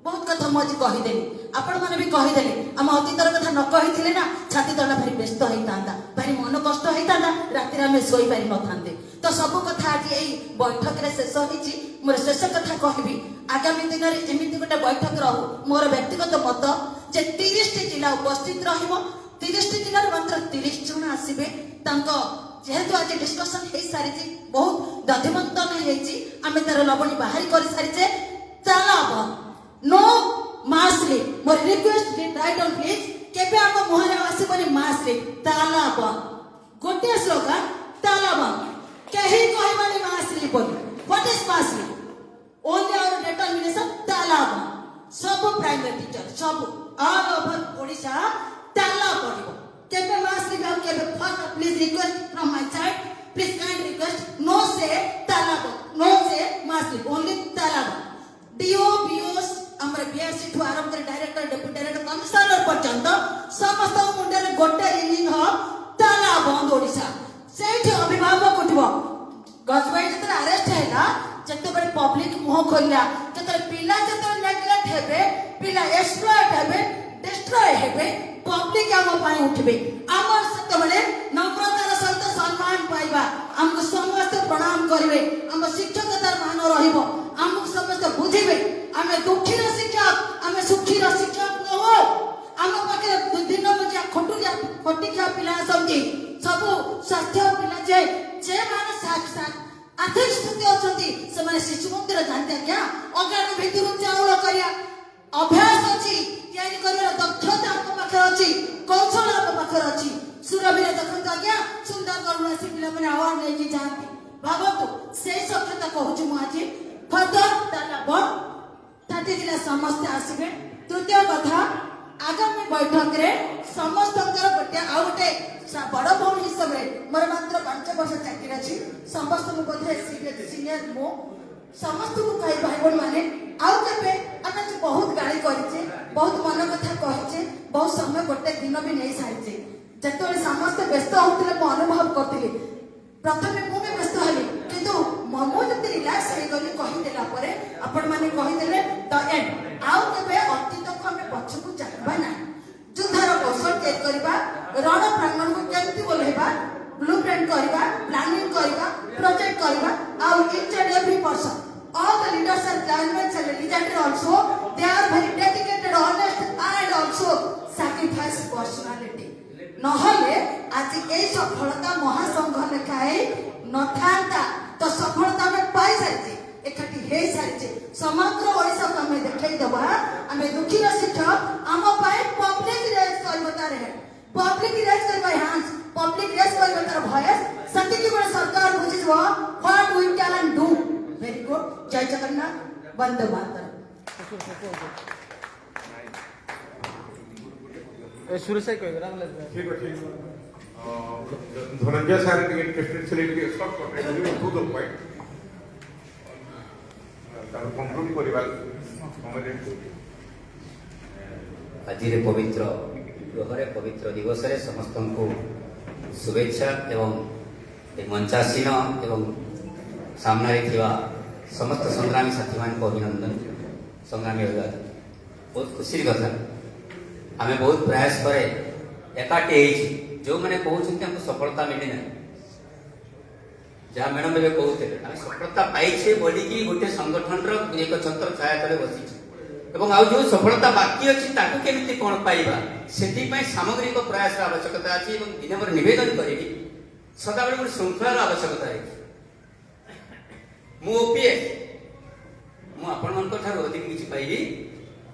बहुत कथा मुझे कहीदेली आपण मैंने भी कहीदेले आम अतीतर कथा न कही ना छाती तला भारी व्यस्त होता भारी मन कष्ट होता राति आम शोई पारि न तो सब कथा आज यही बैठक शेष होती मोर शेष कथा कहबी आगामी दिन में एमती गोटे बैठक रहू मोर व्यक्तिगत मत जे 30 जिला उपस्थित रहिबो 30 जिल्लार मात्र 30 जन आसीबे तांको जेहेतु आज डिस्कशन हे सारी बहुत दधिमंथन हेची आमे तार लबणी बाहरी कर सारी चलाब नो मासले मोर रिक्वेस्ट राइट ऑन प्लीज केबे हम मोहरे आसीबनी मासले तालाब गोटे स्लोगन तालाब कहीं कहबानी मासले बोल व्हाट इज मासले ओनली आवर डिटरमिनेशन तालाब सब प्राइमरी टीचर सब ऑल ओवर ओडिशा ताला पड़िबो केबे मासली गाव केबे first please request from my side please kind request no से ताला नो से मासली ओनली ताला डीओ बीओस हमर बीएससी ठु आरंभ कर डायरेक्टर डेप्यूटी डायरेक्टर कमिश्नर पर्यंत समस्त मुंडे गोटे रिलिंग हो ताला बंद ओडिशा सेठी अभिभावक उठबो गजबाई जतरा अरेस्ट हैला जते बड़े पब्लिक मुह खोलिया जते पिला जते नेग्लेक्ट हेबे पिला एक्सप्लॉइट हेबे डिस्ट्रॉय हेबे पब्लिक आम पाई उठबे आमर सेतबेले नम्रतार सहित सम्मान पाइबा हमको समस्त प्रणाम करिवे हम शिक्षकतार मान रहिबो हमको समस्त बुझिबे आमे दुखीर शिक्षक आमे सुखीर शिक्षक न हो आम पाखे दिन मजिया खटुलिया खटिखा पिला समझी सब स्वास्थ्य पिला जे माने साक्षात आर्थिक स्थिति अछंती से माने शिशु मंदिर जानते क्या अगान भितर चाउल करिया अभ्यास अछि तैयारी करिया दक्षता हम पाखे अछि कौशल हम पाखे अछि सुरभि देखत क्या सुंदर करुणा से पिला माने अवार्ड नै कि जानती भाबतो से सत्यता कहूछु मु आज फदर तालाब 30 जिला समस्त आसीबे तृतीय कथा आगामी बैठक रे समस्त गोटे आ गोटे बड़ भौणी हिसाब रे मोर मात्र 5 वर्ष चाकरी अछि समस्त को बोधे सीनियर मो समस्त को कहि भाई बहन माने आउ केबे आमे बहुत गाड़ी करिचे बहुत मन कथा कहिचे बहुत समय गोटे दिन भी नहीं सारिचे जतोले समस्त व्यस्त होतले को अनुभव करथिले प्रथमे मु भी व्यस्त हली किंतु ममो जते रिलैक्स हे गली कहि देला परे आपण माने कहि देले द एंड आउ केबे अतीत को हमें पछकु जाबा ना युद्धर कौशल तैयार करबा रण प्रांगण को केमती बोलेबा ब्लूप्रिंट करबा प्लानिंग करबा प्रोजेक्ट करबा आउ each and every person all the leaders are climate and legendary also they are very dedicated honest and also sacrifice personality নহলে आज এই সফলতা মহাসংঘ লেখায় নথান্তা তো সফলতা আমি পাই যাইছি এখাটি হে সারিছে সমগ্র ওড়িশা को हमें দেখাই দেবা আমি দুঃখীর শিক্ষক আম পাই পব্লিক রেজ করব তার है पब्लिक रेस करबा हांस पब्लिक रेस करबा तार भयस सत्य की बड़ सरकार बुझिबो what we can do very good Jai Jagannath Vande Mataram ଠିକ ଅଛି ଧନଞ୍ଜୟ ସାର୍ ଟିକେ ଇଣ୍ଟରେଷ୍ଟେଡ ଥିଲେ ଟିକେ ସର୍ଟ କରିବେ ଟୁ ଦ ପଏଣ୍ଟ ତାର କନକ୍ଲୁଡ କରିବା ଆଜିର ପବିତ୍ର ଗୃହରେ ପବିତ୍ର ଦିବସରେ ସମସ୍ତଙ୍କୁ ଶୁଭେଚ୍ଛା ଏବଂ ଏ ମଞ୍ଚାସୀନ ଏବଂ ସାମ୍ନାରେ ଥିବା ସମସ୍ତ ସଂଗ୍ରାମୀ ସାଥୀମାନଙ୍କୁ ଅଭିନନ୍ଦନ। ସଂଗ୍ରାମୀ ଅଭିବାଦନ। ବହୁତ ଖୁସିର କଥା ଆମେ ବହୁତ ପ୍ରୟାସ ପରେ ଏକାଠି ହେଇଛି। ଯେଉଁମାନେ କହୁଛନ୍ତି ଆମକୁ ସଫଳତା ମିଳିନାହିଁ, ଯାହା ମ୍ୟାଡ଼ାମ ଏବେ କହୁଥିଲେ ଆମେ ସଫଳତା ପାଇଛେ ବୋଲିକି ଗୋଟେ ସଂଗଠନର ଏକ ଛତ୍ର ଛାୟା ତଳେ ବସିଛୁ ଏବଂ ଆଉ ଯେଉଁ ସଫଳତା ବାକି ଅଛି ତାକୁ କେମିତି କ'ଣ ପାଇବା ସେଥିପାଇଁ ସାମଗ୍ରିକ ପ୍ରୟାସର ଆବଶ୍ୟକତା ଅଛି ଏବଂ ଦିନେ ମୋର ନିବେଦନ କରିବି ସଦାବେଳେ ଗୋଟେ ଶୃଙ୍ଖଳାର ଆବଶ୍ୟକତା ରହିଛି। ମୁଁ ଓପିଏସ୍, ମୁଁ ଆପଣମାନଙ୍କ ଠାରୁ ଅଧିକ କିଛି ପାଇବି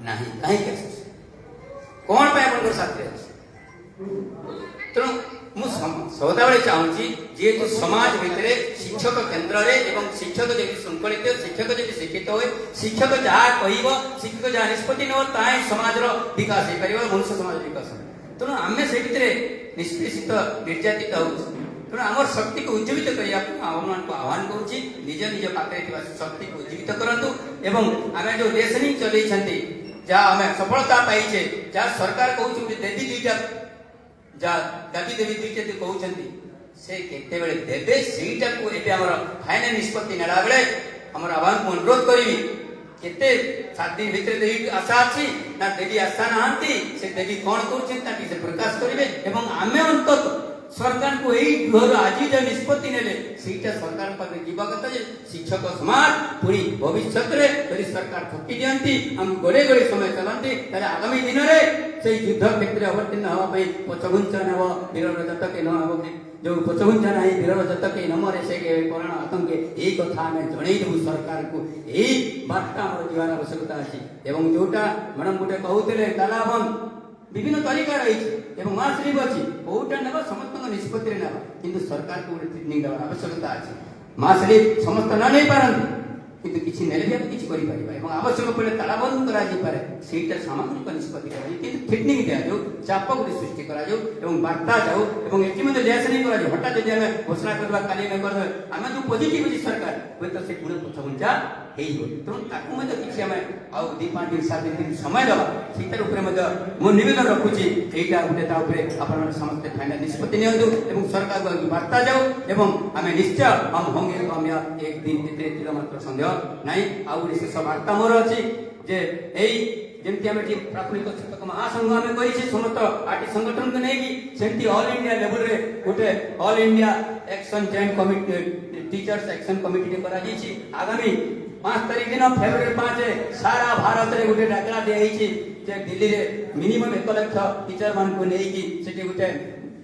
ନାହିଁ। କାହିଁକି ଆସୁଛି, କ'ଣ ପାଇଁ ଆପଣଙ୍କର ସାଥିରେ ଅଛି? ତେଣୁ ମୁଁ ସଦାବେଳେ ଚାହୁଁଛି ଯେହେତୁ ସମାଜ ଭିତରେ ଶିକ୍ଷକ କେନ୍ଦ୍ରରେ ଏବଂ ଶିକ୍ଷକ ଯଦି ଶୃଙ୍ଖଳିତ, ଶିକ୍ଷକ ଯଦି ଶିକ୍ଷିତ ହୁଏ, ଶିକ୍ଷକ ଯାହା କହିବ, ଶିକ୍ଷକ ଯାହା ନିଷ୍ପତ୍ତି ନେବ ତାହା ହିଁ ସମାଜର ବିକାଶ ହେଇପାରିବ, ମନୁଷ୍ୟ ସମାଜର ବିକାଶ। ତେଣୁ ଆମେ ସେ ଭିତରେ ନିଷ୍ପେଷିତ ନିର୍ଯାତିତ ହଉଛୁ। ତେଣୁ ଆମର ଶକ୍ତିକୁ ଉଜ୍ଜୀବିତ କରିବାକୁ ଆପଣମାନଙ୍କୁ ଆହ୍ୱାନ କରୁଛି, ନିଜ ନିଜ ପାଖରେ ଥିବା ଶକ୍ତିକୁ ଉଜ୍ଜୀବିତ କରନ୍ତୁ ଏବଂ ଆମେ ଯେଉଁ ରେସନିଂ ଚଲେଇଛନ୍ତି, ଯାହା ଆମେ ସଫଳତା ପାଇଛେ, ଯାହା ସରକାର କହୁଛନ୍ତି ଦେବୀ ଦୁଇଟା, ଯାହା ଦାବି ଦେବୀ ଦୁଇଟା କହୁଛନ୍ତି ସେ କେତେବେଳେ ଦେବେ ସେଇଟାକୁ ଏବେ ଆମର ଫାଇନାଲ ନିଷ୍ପତ୍ତି ନେଲା ବେଳେ ଆମର ଆହ୍ୱାନକୁ ଅନୁରୋଧ କରିବି। କେତେ 7 ଦିନ ଭିତରେ ଦେବୀ ଆଶା ଅଛି ନା ଦେବୀ ଆଶା ନାହାନ୍ତି, ସେ ଦେବୀ କ'ଣ କରୁଛନ୍ତି ତାକୁ ସେ ପ୍ରକାଶ କରିବେ ଏବଂ ଆମେ ଅନ୍ତତଃ ସରକାରଙ୍କୁ ଏଇ ଗୃହର ଆଜି ଯେଉଁ ନିଷ୍ପତ୍ତି ନେଲେ ସେଇଟା ସରକାର ପାଖରେ ଯିବା କଥା ଯେ ଶିକ୍ଷକ ସମାଜ ପୁଣି ଭବିଷ୍ୟତରେ ଯଦି ସରକାର ଠକି ଦିଅନ୍ତି, ଆମକୁ ଗୋଡ଼େ ଗୋଡ଼େ ସମୟ ଚଲାନ୍ତି, ତାହେଲେ ଆଗାମୀ ଦିନରେ ସେଇ ଯୁଦ୍ଧ କ୍ଷେତ୍ରରେ ଅବତୀର୍ଣ୍ଣ ହେବା ପାଇଁ ପଛଘୁଞ୍ଚ ନେବ ବୀରର ଯତ କେ ନ ହେବ, ଯେଉଁ ପଛଘୁଞ୍ଚ ନାହିଁ ବୀରର ଯତ କେ ନ ମରେ ସେ କରଣ ଆତଙ୍କେ, ଏଇ କଥା ଆମେ ଜଣେଇଦେବୁ ସରକାରକୁ। ଏଇ ବାର୍ତ୍ତା ଆମର ଯିବାର ଆବଶ୍ୟକତା ଅଛି ଏବଂ ଯୋଉଟା ମ୍ୟାଡ଼ାମ ଗୋଟେ କହୁଥିଲେ ତାଲାବନ୍ଦ বিভিন্ন তরিকা রয়েছে এবং মাস লিভ আছে, কোটা নেবা সমস্ত নিষ্পত্তিরে নেবা, কিন্তু সরকারকে গোটে ট্রেনিং দেওয়ার আবশ্যকতা আছে। মাস লিভ সমস্ত না নেই পারନ୍ତି কিন্তু কিছু নেলে ବି ଆମେ କିଛି କରିପାରିବା ଏବଂ ଆବଶ୍ୟକ ପଡ଼ିଲେ ତାଳାବନ୍ଦ କରାଯାଇପାରେ, ସେଇଟା ସାମଗ୍ରିକ ନିଷ୍ପତ୍ତି କରାଯାଉ, କିନ୍ତୁ ଫିଟନିଂ ଦିଆଯାଉ, ଚାପ ଗୋଟେ ସୃଷ୍ଟି କରାଯାଉ ଏବଂ ବାର୍ତ୍ତା ଯାଉ ଏବଂ ଏଠି ମଧ୍ୟ ଲେସନିଂ କରାଯାଉ। ହଠାତ୍ ଯଦି ଆମେ ଘୋଷଣା କରିବା କାଲି ଆମେ କରିଦେବା, ଆମେ ଯେଉଁ ପଜିଟିଭ ଅଛି ସରକାର ହୁଏତ ସେ ପୁଣି ପଛଘୁଞ୍ଚା ହେଇଯିବ। ତେଣୁ ତାକୁ ମଧ୍ୟ କିଛି ଆମେ ଆଉ 2-5 ଦିନ 7 ଦିନ ସମୟ ଦେବା, ସେଇଟାର ଉପରେ ମଧ୍ୟ ମୁଁ ନିବେଦନ ରଖୁଛି। ଏଇଟା ଗୋଟେ ତା ଉପରେ ଆପଣମାନେ ସମସ୍ତେ ଫାଇନାଲ ନିଷ୍ପତ୍ତି ନିଅନ୍ତୁ ଏବଂ ସରକାରକୁ ବାର୍ତ୍ତା ଯାଉ ଏବଂ ଆମେ ନିଶ୍ଚୟ हम होंगे कामयाब एक दिन, ଏଥିରେ ଥିଲା ମାତ୍ର ସନ୍ଦେହ ନାହିଁ। ଆଉ ଗୋଟେ ଶେଷ ବାର୍ତ୍ତା ମୋର ଅଛି ଯେ ଏଇ ଯେମିତି ଆମେ ଏଠି ପ୍ରାଥମିକ ଶିକ୍ଷକ ମହାସଂଘ ଆମେ କରିଛେ ସମସ୍ତ ଆର୍ଟି ସଂଗଠନକୁ ନେଇକି, ସେମିତି ଅଲ୍ ଇଣ୍ଡିଆ ଲେଭେଲରେ ଗୋଟେ all India action joint committee, teachers action committee କରାଯାଇଛି। ଆଗାମୀ 5 ତାରିଖ ଦିନ ଫେବୃଆରୀ 5 ସାରା ଭାରତରେ ଗୋଟେ ଡାକରା ଦିଆଯାଇଛି ଯେ ଦିଲ୍ଲୀରେ ମିନିମମ୍ 1 ଲକ୍ଷ ଟିଚର ମାନଙ୍କୁ ନେଇକି ସେଠି ଗୋଟେ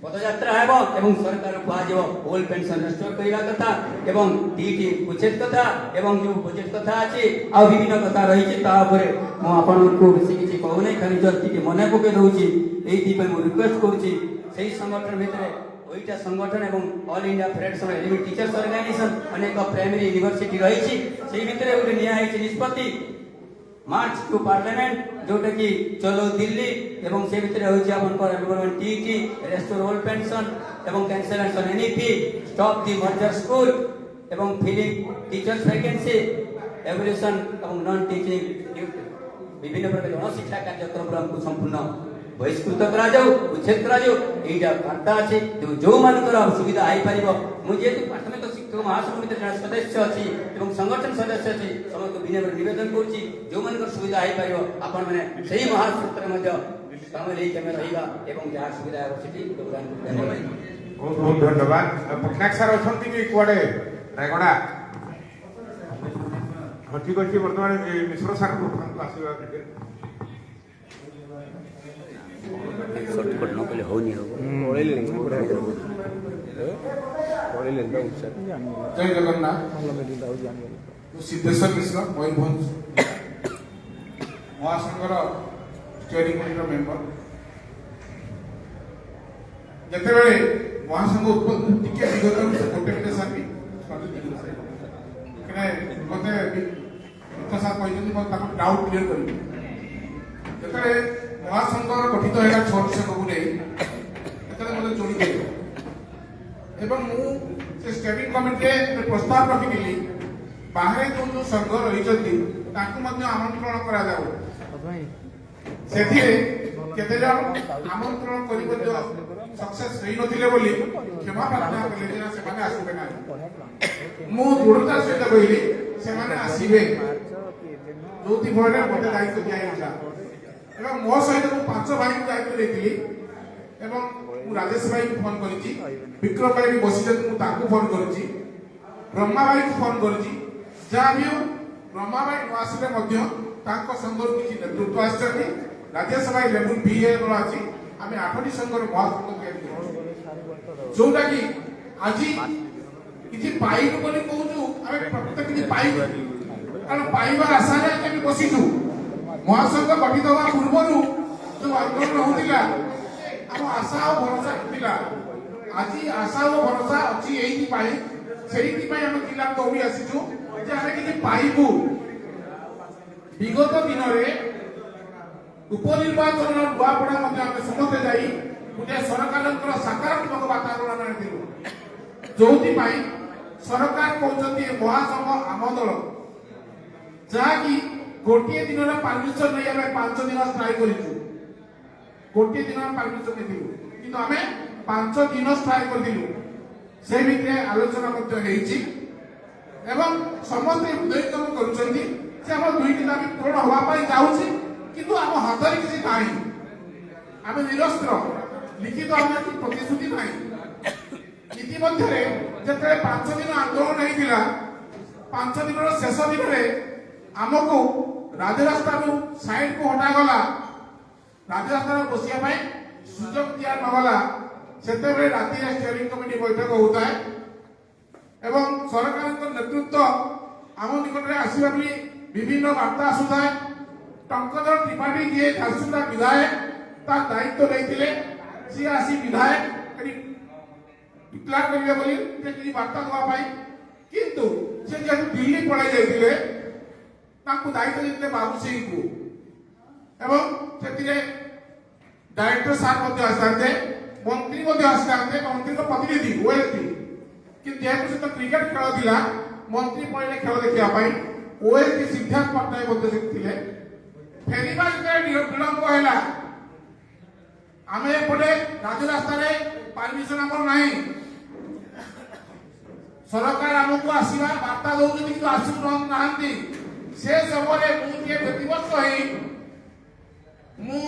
ପଦଯାତ୍ରା ହେବ ଏବଂ ସରକାର କୁହାଯିବ ଓଲ୍ଡ ପେନସନ ରେଷ୍ଟୋର କରିବା କଥା ଏବଂ ଟିଟି ଉଚ୍ଛେଦ କଥା ଏବଂ ଯେଉଁ ବଜେଟ୍ କଥା ଅଛି ଆଉ ବିଭିନ୍ନ କଥା ରହିଛି, ତା ଉପରେ ମୁଁ ଆପଣଙ୍କୁ ବେଶୀ କିଛି କହୁନାହିଁ, ଖାଲି ଜଷ୍ଟ ଟିକେ ମନେ ପକାଇ ଦେଉଛି। এইଥିପାଇଁ ମୁଁ ରିକ୍ୱେଷ୍ଟ କରୁଛି ସେହି ସଂଗଠନ ଭିତରେ ওইটা সংগঠন এবং all India federation of elementary teachers organisation অনেক প্রাইমারি ইউনিভার্সিটি রয়েছে, সেই ভিতরে গোটে নিয়া হয়েছে নিষ্পত্তি মার্চ টু পার্লামেন্ট जोटा कि चलो दिल्ली এবং সেই ভিতরে হচ্ছে আপনার এনভায়রনমেন্ট টিটি রেস্টোর ওল্ড পেনশন এবং cancellation NEP stop the merger school এবং ফিলিং টিচার্স ভ্যাকেন্সি এভলিউশন এবং নন টিচিং বিভিন্ন প্রকার গণশিক্ষা কার্যক্রম সম্পূর্ণ বহিষ্কৃত করা যাও, উচ্ছেদ করা যাও, এইটা বার্তা আছে। ଯେଉଁମାନଙ୍କର ସୁବିଧା ହେଇପାରିବ, ମୁଁ ଯେହେତୁ ପ୍ରାଥମିକ ଶିକ୍ଷକ ମହାସଂଘ ଭିତରେ ଜଣେ ସଦସ୍ୟ ଅଛି ଏବଂ ସଂଗଠନ ସଦସ୍ୟ ଅଛି, ସମସ୍ତଙ୍କୁ ବିନମ୍ର ନିବେଦନ କରୁଛି ଯେଉଁମାନଙ୍କର ସୁବିଧା ହେଇପାରିବ ଆପଣମାନେ ସେହି ମହାସୂତ୍ରରେ ମଧ୍ୟ ସାମିଲ ହେଇକି ଆମେ ରହିବା ଏବଂ ଯାହା ସୁବିଧା ହେବ ସେଠି ଯୋଗଦାନ ଧନ୍ୟବାଦ। ବହୁତ ବହୁତ ଧନ୍ୟବାଦ। ପଟ୍ଟନାୟକ ସାର୍ ଅଛନ୍ତି କି କୁଆଡେ ରାୟଗଡ଼ା? ହଁ ଠିକ ଅଛି। ବର୍ତ୍ତମାନ ମିଶ୍ର ସାର୍ ଆସିବା ସର୍ଟକଟ୍ ନ କଲେ ହଉନି ହବ। ଜୟ ଜଗନ୍ନାଥ। ସିଦ୍ଧେଶ୍ୱର ମିଶ୍ର, ମୟୂରଭଞ୍ଜ ମହାସଂଘର ଷ୍ଟିଅରିଂ କମିଟିର ମେମ୍ବର। ଯେତେବେଳେ ମହାସଂଘ ଟିକେ ବିଗତ ଗୋଟେ ମିନିଟ ସାର୍ ମତେ ସାର୍ କହିଛନ୍ତି ତାକୁ ଡାଉଟ୍ କ୍ଲିୟର କରିବି। ଯେତେବେଳେ ମହାସଂଘ ଗଠିତ ହେଲା 6 ଡିସେମ୍ବରକୁ ଷ୍ଟେଡିଂ କମିଟିରେ ପ୍ରସ୍ତାବ ରଖିଥିଲି ବାହାରେ ଯୋଉ ସଂଘ ରହିଛନ୍ତି ତାଙ୍କୁ ମଧ୍ୟ ଆମନ୍ତ୍ରଣ କରାଯାଉ। ସେଥିରେ କେତେଜଣ ଆମନ୍ତ୍ରଣ କରି ମଧ୍ୟ ସକ୍ସେସ୍ ହେଇନଥିଲେ ବୋଲି କ୍ଷମା ପ୍ରାର୍ଥନା କଲେ ଯେ ସେମାନେ ଆସିବେ ନାହିଁ। ମୁଁ ଦୃଢ଼ତାର ସହିତ କହିଲି ସେମାନେ ଆସିବେ, ଯୋଉଥି ଫଳରେ ମୋତେ ଦାୟିତ୍ୱ ଦିଆଯାଇଥିଲା ଏବଂ ମୋ ସହିତ ମୁଁ 5 ଭାଇଙ୍କୁ ଦାୟିତ୍ୱ ଦେଇଥିଲି ଏବଂ ମୁଁ ରାଜେଶ ଭାଇଙ୍କୁ ଫୋନ କରିଛି, ବିକ୍ରମ ଭାଇ ବି ବସିଛନ୍ତି ମୁଁ ତାଙ୍କୁ ଫୋନ କରିଛି, ବ୍ରହ୍ମା ଭାଇକୁ ଫୋନ କରିଛି। ଯାହା ବି ହଉ ବ୍ରହ୍ମା ଭାଇ ନ ଆସିଲେ ମଧ୍ୟ ତାଙ୍କ ସଂଘରୁ କିଛି ନେତୃତ୍ୱ ଆସିଛନ୍ତି। ରାଜେଶ ଭାଇ ଲେବୁଲ BA ଅଛି। ଆମେ 8ଟି ସଂଘର ମହାସଂଘ ତିଆରି କରୁଛୁ, ଯୋଉଟା କି ଆଜି କିଛି ପାଇବୁ ବୋଲି କହୁଛୁ, ଆମେ ପ୍ରକୃତ କିଛି ପାଇବୁ କାରଣ ପାଇବା ଆଶାରେ ଆମେ ବସିଛୁ। ମହାସଂଘ ଗଠିତ ହେବା ପୂର୍ବରୁ ଯୋଉ ଆନ୍ଦୋଳନ ହଉଥିଲା ଆମ ଆଶା ଓ ଭରସା ଥିଲା। ଆଜି ଆଶା ଓ ଭରସା ଅଛି ଏଇଥିପାଇଁ, ସେଇଥିପାଇଁ ଆମେ ଜିଲ୍ଲା ଦୌଡ଼ି ଆସିଛୁ ଯେ ଆମେ କିଛି ପାଇବୁ। ବିଗତ ଦିନରେ ଉପନିର୍ବାଚନର ନୂଆପଡ଼ା ମଧ୍ୟ ଆମେ ସମସ୍ତେ ଯାଇ ଗୋଟିଏ ସରକାରଙ୍କର ସକାରାତ୍ମକ ବାତାବରଣ ଆଣିଥିଲୁ, ଯୋଉଥିପାଇଁ ସରକାର କହୁଛନ୍ତି ମହାସଂଘ ଆମ ଦଳ, ଯାହାକି ଗୋଟିଏ ଦିନର ପରମିଶନ ନେଇ ଆମେ 5 ଦିନ ଷ୍ଟ୍ରାଇକ୍ କରିଛୁ। ଗୋଟିଏ ଦିନର ପରମିଶନ ନେଇଥିଲୁ କିନ୍ତୁ ଆମେ 5 ଦିନ ଷ୍ଟ୍ରାଇକ୍ କରିଥିଲୁ। ସେ ଭିତରେ ଆଲୋଚନା ମଧ୍ୟ ହେଇଛି ଏବଂ ସମସ୍ତେ ହୃଦୟଙ୍ଗମ କରୁଛନ୍ତି ଯେ ଆମ 2ଟି ଦାବି ପୂରଣ ହେବା ପାଇଁ ଯାଉଛି କିନ୍ତୁ ଆମ ହାତରେ କିଛି ନାହିଁ, ଆମେ ନିରସ୍ତ୍ର, ଲିଖିତ ଆମର କିଛି ପ୍ରତିଶ୍ରୁତି ନାହିଁ। ଇତିମଧ୍ୟରେ ଯେତେବେଳେ 5 ଦିନ ଆନ୍ଦୋଳନ ହେଇଥିଲା, 5 ଦିନର ଶେଷ ଦିନରେ ଆମକୁ ରାଜରାସ୍ତାରୁ ସାଇଡକୁ ହଟାଗଲା, ରାଜରାସ୍ତାରେ ବସିବା ପାଇଁ ସୁଯୋଗ ଦିଆ ନଗଲା। ସେତେବେଳେ ରାତିରେ ଷ୍ଟିୟରିଂ କମିଟି ବୈଠକ ହେଉଥାଏ ଏବଂ ସରକାରଙ୍କ ନେତୃତ୍ୱ ଆମ ନିକଟରେ ଆସିବା ବୋଲି ବିଭିନ୍ନ ବାର୍ତ୍ତା ଆସୁଥାଏ। ଟଙ୍କଧର ତ୍ରିପାଠୀ ଯିଏ ଝାରସୁଗୁଡ଼ା ବିଧାୟକ ତା ଦାୟିତ୍ୱ ନେଇଥିଲେ, ସିଏ ଆସି ବିଧାୟକ ଡିକ୍ଲାର କରିବେ ବୋଲି କିଛି ବାର୍ତ୍ତା ଦେବା ପାଇଁ, କିନ୍ତୁ ସେ ଯେହେତୁ ଦିଲ୍ଲୀ ପଳାଇ ଯାଇଥିଲେ ତାଙ୍କୁ ଦାୟିତ୍ୱ ଦେଇଥିଲେ ବାବୁ ସିଂଙ୍କୁ ଏବଂ ସେଥିରେ ଡାଇରେକ୍ଟର ସାର୍ ମଧ୍ୟ ଆସିଥାନ୍ତେ, ମନ୍ତ୍ରୀ ମଧ୍ୟ ଆସିଥାନ୍ତେ, ମନ୍ତ୍ରୀଙ୍କ ପ୍ରତିନିଧି OSD। କିନ୍ତୁ ଯେହେତୁ ସେ ତ କ୍ରିକେଟ ଖେଳ ଥିଲା, ମନ୍ତ୍ରୀ ପଳେଇଲେ ଖେଳ ଦେଖିବା ପାଇଁ। OSD ସିଦ୍ଧାର୍ଥ ପଟ୍ଟନାୟକ ମଧ୍ୟ ସେଠି ଥିଲେ। ଫେରିବା ଯେତେବେଳେ ବିଳମ୍ବ ହେଲା, ଆମେ ଏପଟେ ରାଜରାସ୍ତାରେ ପରମିଶନ ଆମର ନାହିଁ, ସରକାର ଆମକୁ ଆସିବା ବାର୍ତ୍ତା ଦଉଛନ୍ତି କିନ୍ତୁ ଆସୁ ନାହାନ୍ତି। ସେ ସମୟରେ ମୁଁ ଟିକେ ବ୍ୟତିବ୍ୟସ୍ତ ହେଇ ମୁଁ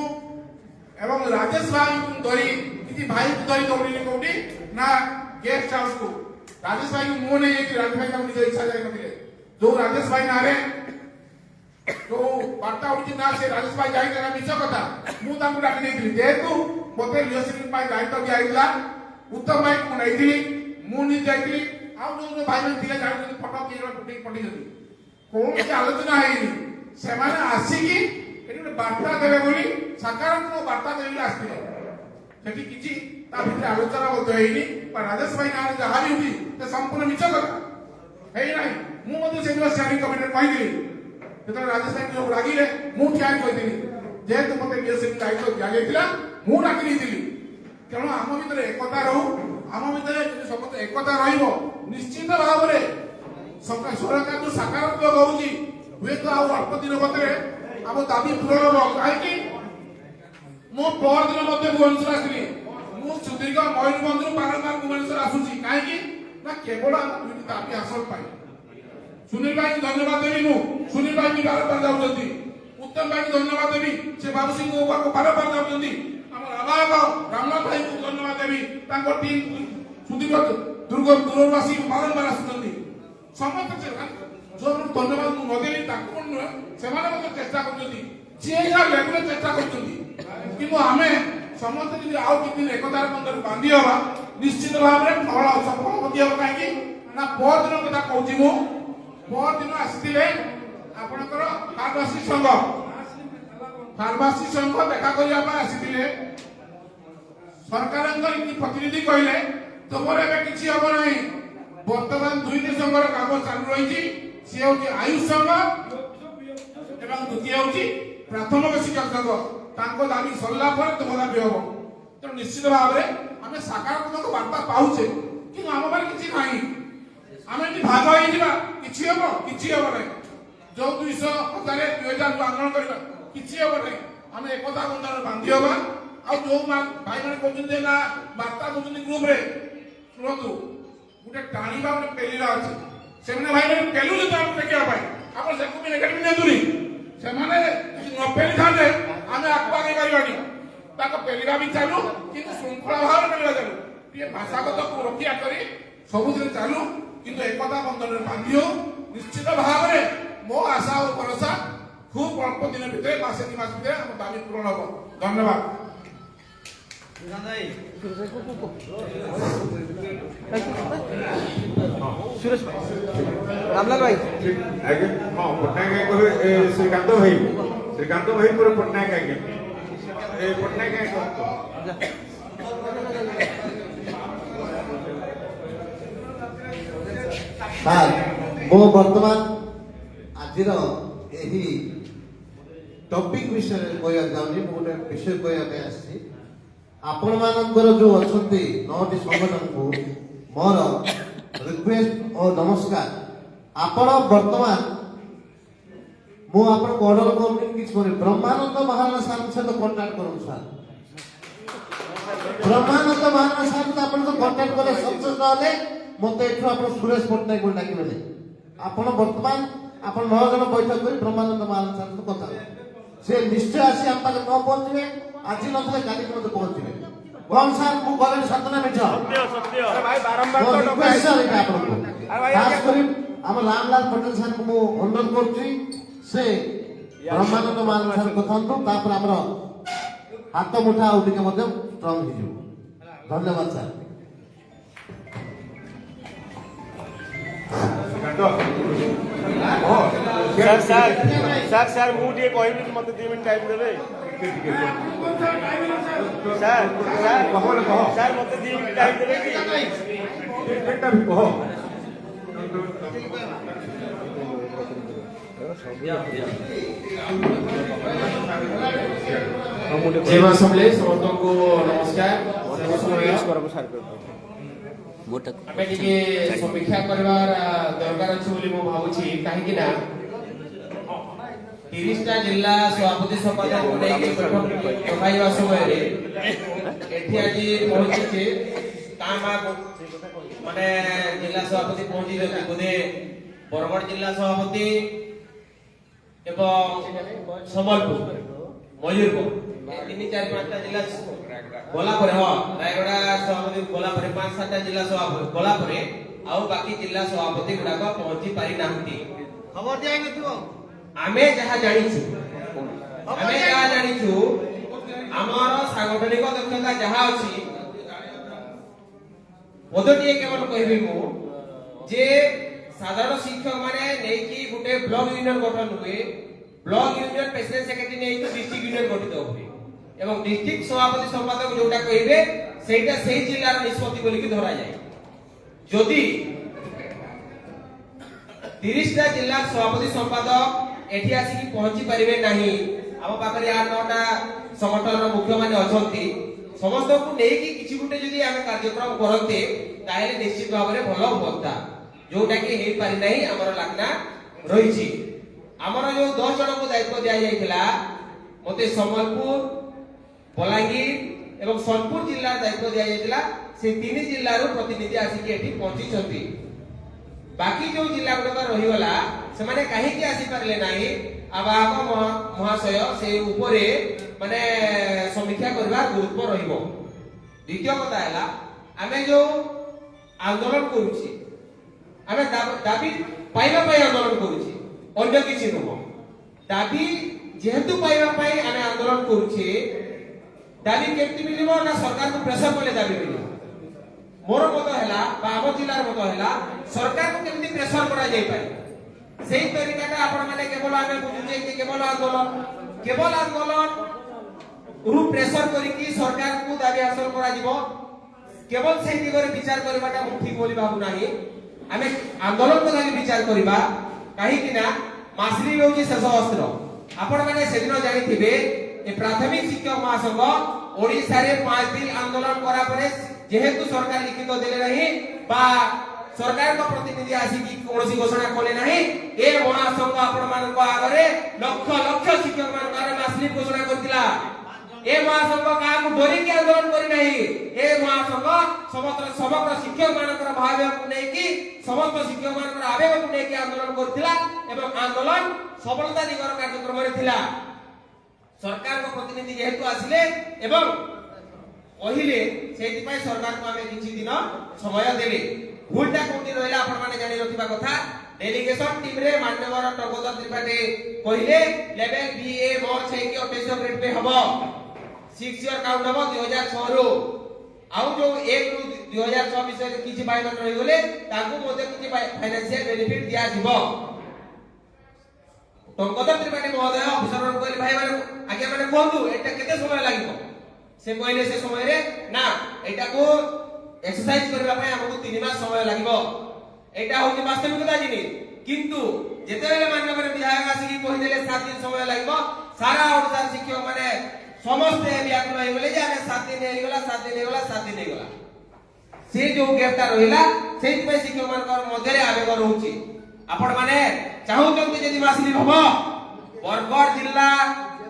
ଏବଂ ରାଜେଶ ଭାଇଙ୍କୁ ଧରି କିଛି ଭାଇଙ୍କୁ ଧରି ଦୌଡ଼ିଲି କୋଉଠି ନା ଗେଷ୍ଟ ହାଉସକୁ। ରାଜେଶ ଭାଇଙ୍କୁ ମୁଁ ନେଇଯାଇଛି, ରାଜେଶ ଭାଇ ତାଙ୍କୁ ନିଜ ଇଚ୍ଛା ଯାଇନଥିଲେ। ଯୋଉ ରାଜେଶ ଭାଇ ନାଁରେ ଯୋଉ ବାର୍ତ୍ତା ଉଠିଛି ନା ସେ ରାଜେଶ ଭାଇ ଯାଇଥିଲା ମିଛ କଥା, ମୁଁ ତାଙ୍କୁ ଡାକି ନେଇଥିଲି। ଯେହେତୁ ମୋତେ ଲିଓସିଂ ପାଇଁ ଦାୟିତ୍ୱ ଦିଆଯାଇଥିଲା, ଉତ୍ତମ ଭାଇଙ୍କୁ ମୁଁ ନେଇଥିଲି, ମୁଁ ନିଜେ ଯାଇଥିଲି। ଆଉ ଯୋଉ ଭାଇମାନେ ଥିଲେ ଜାଣିଛନ୍ତି ଫଟୋ କିଏ ଉଠେଇକି ପଠେଇଛନ୍ତି, କୌଣସି ଆଲୋଚନା ହେଇନି। ସେମାନେ ଆସିକି ଏଠି ଗୋଟେ ବାର୍ତ୍ତା ଦେବେ ବୋଲି, ସକାରାତ୍ମକ ବାର୍ତ୍ତା ଦେବେ ବୋଲି ଆସିଥିଲେ। ସେଠି କିଛି ତା ଭିତରେ ଆଲୋଚନା ମଧ୍ୟ ହେଇନି। ରାଜେଶ ଭାଇ ନାଁରେ ଯାହା ବି ଉଠି ସେ ସମ୍ପୂର୍ଣ୍ଣ ମିଛ କଥା ହେଇନାହିଁ। ମୁଁ ମଧ୍ୟ ସେଦିନ ଷ୍ଟାଣ୍ଡିଂ କମିଟିରେ କହିଥିଲି, ଯେତେବେଳେ ରାଜେଶ ଭାଇ ସବୁ ରାଗିଲେ ମୁଁ ଠିଆ କହିଥିଲି, ଯେହେତୁ ମୋତେ ଦାୟିତ୍ୱ ଦିଆଯାଇଥିଲା ମୁଁ ଡାକି ନେଇଥିଲି। ତେଣୁ ଆମ ଭିତରେ ଏକତା ରହୁ, ଆମ ଭିତରେ ଯଦି ସମସ୍ତେ ଏକତା ରହିବ ନିଶ୍ଚିତ ଭାବରେ ସରକାର ଯୋଉ ସକାରାତ୍ମକ ହଉଛି, ହୁଏତ ଆଉ ଅଳ୍ପ ଦିନ ମଧ୍ୟରେ ଆମ ଦାବି ପୂରଣ ହବ। କାହିଁକି ମୁଁ ପରଦିନ ମଧ୍ୟ ଭୁବନେଶ୍ୱର ଆସିଲି, ମୁଁ ସୁଦୀର୍ଘ ମୟୂରଭଞ୍ଜରୁ ବାରମ୍ବାର ଭୁବନେଶ୍ୱର ଆସୁଛି। କାହିଁକି ନା କେବଳ ଆମ 2ଟି ଦାବି ହାସଲ ପାଇଁ। ସୁନୀଲ ଭାଇଙ୍କୁ ଧନ୍ୟବାଦ ଦେବି, ମୁଁ ସୁନୀଲ ଭାଇ ବି ବାରମ୍ବାର ଯାଉଛନ୍ତି। ଉତ୍ତମ ଭାଇଙ୍କୁ ଧନ୍ୟବାଦ ଦେବି, ସେ ବାବୁ ସିଂଙ୍କ ପାଖକୁ ବାରମ୍ବାର ଯାଉଛନ୍ତି। ଆମର ଆବାହକ ରାମନାଥ ଭାଇଙ୍କୁ ଧନ୍ୟବାଦ ଦେବି, ତାଙ୍କ ଟିମ୍ ସୁଦୀର୍ଘ ଦୂରବାସୀ ବାରମ୍ବାର ଆସୁଛନ୍ତି। ସମସ୍ତେ ଯୋଉ ଧନ୍ୟବାଦ ମୁଁ ନଦେଲି ତାଙ୍କୁ ନୁହେଁ, ସେମାନେ ମଧ୍ୟ ଚେଷ୍ଟା କରୁଛନ୍ତି, ଯିଏ ଯାହା ଲେବୁଲରେ ଚେଷ୍ଟା କରୁଛନ୍ତି। କିନ୍ତୁ ଆମେ ସମସ୍ତେ ଯଦି ଆଉ କିଛି ଦିନ ଏକତାର ବନ୍ଧରେ ବାନ୍ଧି ହେବା, ନିଶ୍ଚିତ ଭାବରେ ଫଳ ସଫଳ ମଧ୍ୟ ହେବ। କାହିଁକି ନା ପରଦିନ କଥା କହୁଛି, ମୁଁ ପରଦିନ ଆସିଥିଲେ ଆପଣଙ୍କର ଫାର୍ମାସି ସଂଘ ଦେଖା କରିବା ପାଇଁ ଆସିଥିଲେ। ସରକାରଙ୍କ ପ୍ରତିନିଧି କହିଲେ ତୁମର ଏବେ କିଛି ହବ ନାହିଁ, ବର୍ତ୍ତମାନ 2ଟି ସଂଘର କାମ ଚାଲୁ ରହିଛି। ସିଏ ହଉଛି ଆୟୁଷ ସଂଘ ଏବଂ ଦ୍ୱିତୀୟ ହଉଛି ପ୍ରାଥମିକ ଶିକ୍ଷା ସଂଘ। ତାଙ୍କ ଦାବି ସରିଲା ପରେ ତୁମ ଦାବି ହବ। ତେଣୁ ନିଶ୍ଚିତ ଭାବରେ ଆମେ ସକାରାତ୍ମକ ବାର୍ତ୍ତା ପାଉଛେ, କିନ୍ତୁ ଆମ ପାଇଁ କିଛି ନାହିଁ। ଆମେ ଏଠି ଭାଗ ହେଇଯିବା କିଛି ହବ ନାହିଁ ଯୋଉ 200,000 ଆନ୍ଦୋଳନ କରିବା କିଛି ହବ ନାହିଁ ଆମେ ଏକତା ବନ୍ଧନରେ ବାନ୍ଧି ହବା ଆଉ ଯୋଉ ଭାଇମାନେ କହୁଛନ୍ତି ଯେ ନା ବାର୍ତ୍ତା ଦଉଛନ୍ତି ଗ୍ରୁପରେ ଶୁଣନ୍ତୁ ଗୋଟେ ଟାଣିବା ଗୋଟେ ପେଲିବା ଅଛି ସେମାନେ ଭାଇମାନେ ପେଲୁଛନ୍ତି ଆମେ ଦେଖିବା ପାଇଁ ଆପଣ ସେକୁ ବି ନେଗେଟିଭ ନିଅନ୍ତୁନି ସେମାନେ ନ ପେଲିଥାନ୍ତେ ଆମେ ଆଗକୁ ଆଗେଇ ପାରିବାନି ତାଙ୍କ ପେଲିବା ବି ଚାଲୁ କିନ୍ତୁ ଶୃଙ୍ଖଳା ଭାବରେ ପେଲିବା ଚାଲୁ ଟିକେ ଭାଷାଗତକୁ ରକ୍ଷା କରି ସବୁଥିରେ ଚାଲୁ କିନ୍ତୁ ଏକତା ବନ୍ଧନରେ ବାନ୍ଧି ହଉ ନିଶ୍ଚିତ ଭାବରେ ମୋ ଆଶା ଓ ଭରସା খুব অল্প দিনের ভিতরে মাসে 2 মাস ভিতরে আমার দাবি পূরণ হব ধন্যবাদ रामलाल भाई आगे हाँ पटनायक कहे श्रीकांत भाई पर पटनायक आगे पटनायक ସାର୍ ମୁଁ ବର୍ତ୍ତମାନ ଆଜିର ଏହି ଟପିକ୍ ବିଷୟରେ କହିବାକୁ ଯାଉଛି ମୁଁ ଗୋଟେ ବିଷୟ କହିବା ପାଇଁ ଆସିଛି ଆପଣମାନଙ୍କର ଯୋଉ ଅଛନ୍ତି 9ଟି ସଂଗଠନକୁ ମୋର ରିକ୍ୱେଷ୍ଟ ଓ ନମସ୍କାର ଆପଣ ବର୍ତ୍ତମାନ ମୁଁ ଆପଣଙ୍କୁ ଅର୍ଡର କରୁନି କିଛି କରୁନି ବ୍ରହ୍ମାନନ୍ଦ ମହାରାଣା ସାର୍ଙ୍କ ସହିତ କଣ୍ଟାକ୍ଟ କରନ୍ତୁ ସାର୍ ବ୍ରହ୍ମାନନ୍ଦ ମହାରାଣା ସାର୍ଙ୍କ ଆପଣଙ୍କ କଣ୍ଟାକ୍ଟ କଲେ ସକ୍ସେସ୍ ନହେଲେ ମତେ ଏଠୁ ଆପଣ ସୁରେଶ ପଟ୍ଟନାୟକ ବୋଲି ଡାକିବେନି ଆପଣ ବର୍ତ୍ତମାନ ଆପଣ 9 ଜଣ ବୈଠକ କରି ବ୍ରହ୍ମାନନ୍ଦ ମହାରାଣା ସାର୍ଙ୍କ କଥା ସେ ନିଶ୍ଚୟ ଆସି ଆମ ପାଖରେ ନ ପହଞ୍ଚିବେ ଆଜି ନଥିଲେ କାଲିକି ମତେ ପହଞ୍ଚିବେ କଣ ସାର୍ ମୁଁ ଗଲେଣି ସାତନା ମିଛ ଆପଣଙ୍କୁ ଖାସ କରି ଆମ ରାମଲାଲ ପଟେଲ ସାର୍ଙ୍କୁ ମୁଁ ଅନୁରୋଧ କରୁଛି ସେ ବ୍ରହ୍ମାନନ୍ଦ ମହାରାଣା ସାର୍ କଥା ହୁଅନ୍ତୁ ତାପରେ ଆମର ହାତ ମୁଠା ଆଉ ଟିକେ ମଧ୍ୟ ଷ୍ଟ୍ରଙ୍ଗ ହେଇଯିବ ଧନ୍ୟବାଦ ସାର୍ सर मु टे कहबी मत 2 मिनट टाइम देबे सर मत 2 मिनट टाइम देबे कि एकटा भी कहो सेवा समले समस्तଙ୍କୁ नमस्कार ଆମେ ଟିକେ ସମୀକ୍ଷା କରିବାର ଦରକାର ଅଛି ବୋଲି ମୁଁ ଭାବୁଛି କାହିଁକି ନା 30ଟା ଜିଲ୍ଲା ସଭାପତି ସମ୍ପାଦକଙ୍କୁ ନେଇକି ପଠାଇବା ସମୟରେ ଏଠି ଆଜି ପହଞ୍ଚିଛି ମାନେ ଜିଲ୍ଲା ସଭାପତି ପହଞ୍ଚିଛନ୍ତି ବୋଧେ ବରଗଡ଼ ଜିଲ୍ଲା ସଭାପତି ଏବଂ ସମ୍ବଲପୁର ମୟୂରଭଞ୍ଜ 3-4-5ଟା ଜିଲ୍ଲା ଗଲା ପରେ ହଁ ରାୟଗଡ଼ା ସଭାପତି ଗଲା ପରେ 5-7ଟା ଜିଲ୍ଲା ସଭାପତି ଗଲା ପରେ ଆଉ ବାକି ଜିଲ୍ଲା ସଭାପତି ଗୁଡାକ ପହଞ୍ଚି ପାରି ନାହାନ୍ତି खबर दिया नथिबो ଆମେ ଯାହା ଜାଣିଛୁ ଆମର ସାଂଗଠନିକ ଦକ୍ଷତା ଯାହା ଅଛି ପଦଟିଏ କେବଳ କହିବି ମୁଁ ଯେ ସାଧାରଣ ଶିକ୍ଷକ ମାନେ ନେଇକି ଗୋଟେ ବ୍ଲକ ୟୁନିୟନ ଗଠନ ହୁଏ ବ୍ଲକ ୟୁନିୟନ ପ୍ରେସିଡେଣ୍ଟ ସେକ୍ରେଟାରୀ ନେଇକି ଡିଷ୍ଟ୍ରିକ୍ଟ ୟୁନିୟନ ଗଠିତ ହୁଏ এবং ডিস্ট্রিক্ট সভাপতি সম্পাদক যেটা কইবে সেইটা সেই জেলার নিষ্পত্তি বলিকি ধরা যায় যদি 30টা জেলার সভাপতি সম্পাদক এটি আসিকি পৌঁছি পারিবে নাহি আম পাখরে 8-9টা সংগঠনর মুখ্য মানে অছন্তি সমস্তকু নেইকি কিছু গুটে যদি আমি কার্যক্রম করতে তাহলে নিশ্চিত ভাবে ভালো হতা যেটা কি হেই পারি নাই আমার লাগনা রইছি আমার যে 10 জনকু দায়িত্ব দেয়া যাইছিলা মতে সম্বলপুর বলাঙ্গীর এবং সোনপুর জেলার দায়িত্ব দেয়া যাইছিলা সেই 3 জেলার প্রতিনিধি আসিকি এটি পৌঁছিছন্তি বাকি যে জেলাগুড়া রহিগলা সেমানে কাহিকি আসি পারলে নাই আবাহক মহাশয় সেই উপরে মানে সমীক্ষা করবার গুরুত্ব রহিব দ্বিতীয় কথা হলা আমি যে আন্দোলন করছি আমি দাবি পাইবা পাই আন্দোলন করছি অন্য কিছু নহ দাবি যেহেতু পাইবা পাই আমি আন্দোলন করছি দাবি কেমতি মিলিব না সরকারকে প্রেসর কলে দাবি মিলিব মোর মত হেলা বা আম জেলার মত হেলা সরকারকে কেমতি প্রেসর করা যাই পারে সেই তরিকাটা আপন মানে কেবল আমি বুঝুছে যে কেবল আন্দোলন রু প্রেসর করি কি সরকারকে দাবি হাসল করা যাব কেবল সেই দিগরে বিচার করিবাটা ঠিক বলি ভাবু নাই আমি আন্দোলন কথা বিচার করিবা কাহিকি না মাসলি হচ্ছে শেষ অস্ত্র আপন মানে সেদিন জানিথিবে যে প্রাথমিক শিক্ষক মহাসংঘ ওড়িশারে 5 দিন আন্দোলন করা পরে যেহেতু সরকার লিখিত দেলে নাই বা सरकार का प्रतिनिधि आसिकी कौन घोषणा कले नहीं ए महासंघ आपण मान आगे लक्ष लक्ष शिक्षक मान मासली घोषणा करथिला ए महासंघ का डरी के आंदोलन करी नहीं ए महासंघ समग्र शिक्षक मान भाव को नहीं कि समस्त शिक्षक मान आवेग को नहीं कि आंदोलन करथिला एवं आंदोलन सफलता दिगर कार्यक्रम रे थिला सरकार को प्रतिनिधि जेहेतु आसिले एवं कहिले सेति पय सरकार को हमें किछि दिन समय देले भूलटा कोटी रहला आपण माने जानि रखिबा कथा डेलीगेशन टीम रे मान्यवर टगोदर त्रिपाठी कहिले लेवल बीए मोर छै कि 28 ग्रेड पे हबो 6 ईयर काउंट हबो 2006 रो आउ जो 1 रु 2006 विषय रे किछि बायमान रहि गले ताकू मध्ये किछि फाइनेंशियल बेनिफिट दिया जिवो टगोदर त्रिपाठी महोदय अफसर कहले भाई माने आगे माने कोहंतु एटा केते समय लागिबो से कहले से समय रे ना एटा को एक्सरसाइज करबा पय हमको 3 मास समय लागिबो एटा होची वास्तविकता जिनि किंतु जेतेबेले मान्यवर विधायक आसी की कहि देले 7 दिन समय लागिबो सारा ओडिसा शिक्षक माने समस्त व्याकुल होई गेले जे आमे 7 दिन हेई गेला 7 दिन हेई गेला 7 दिन हेई गेला से जो गैपटा रहिला सेति पय शिक्षक मानकर मध्यरे आवेग रहउची आपण माने चाहुचंती जदि मासली हबो बरगढ़ जिल्ला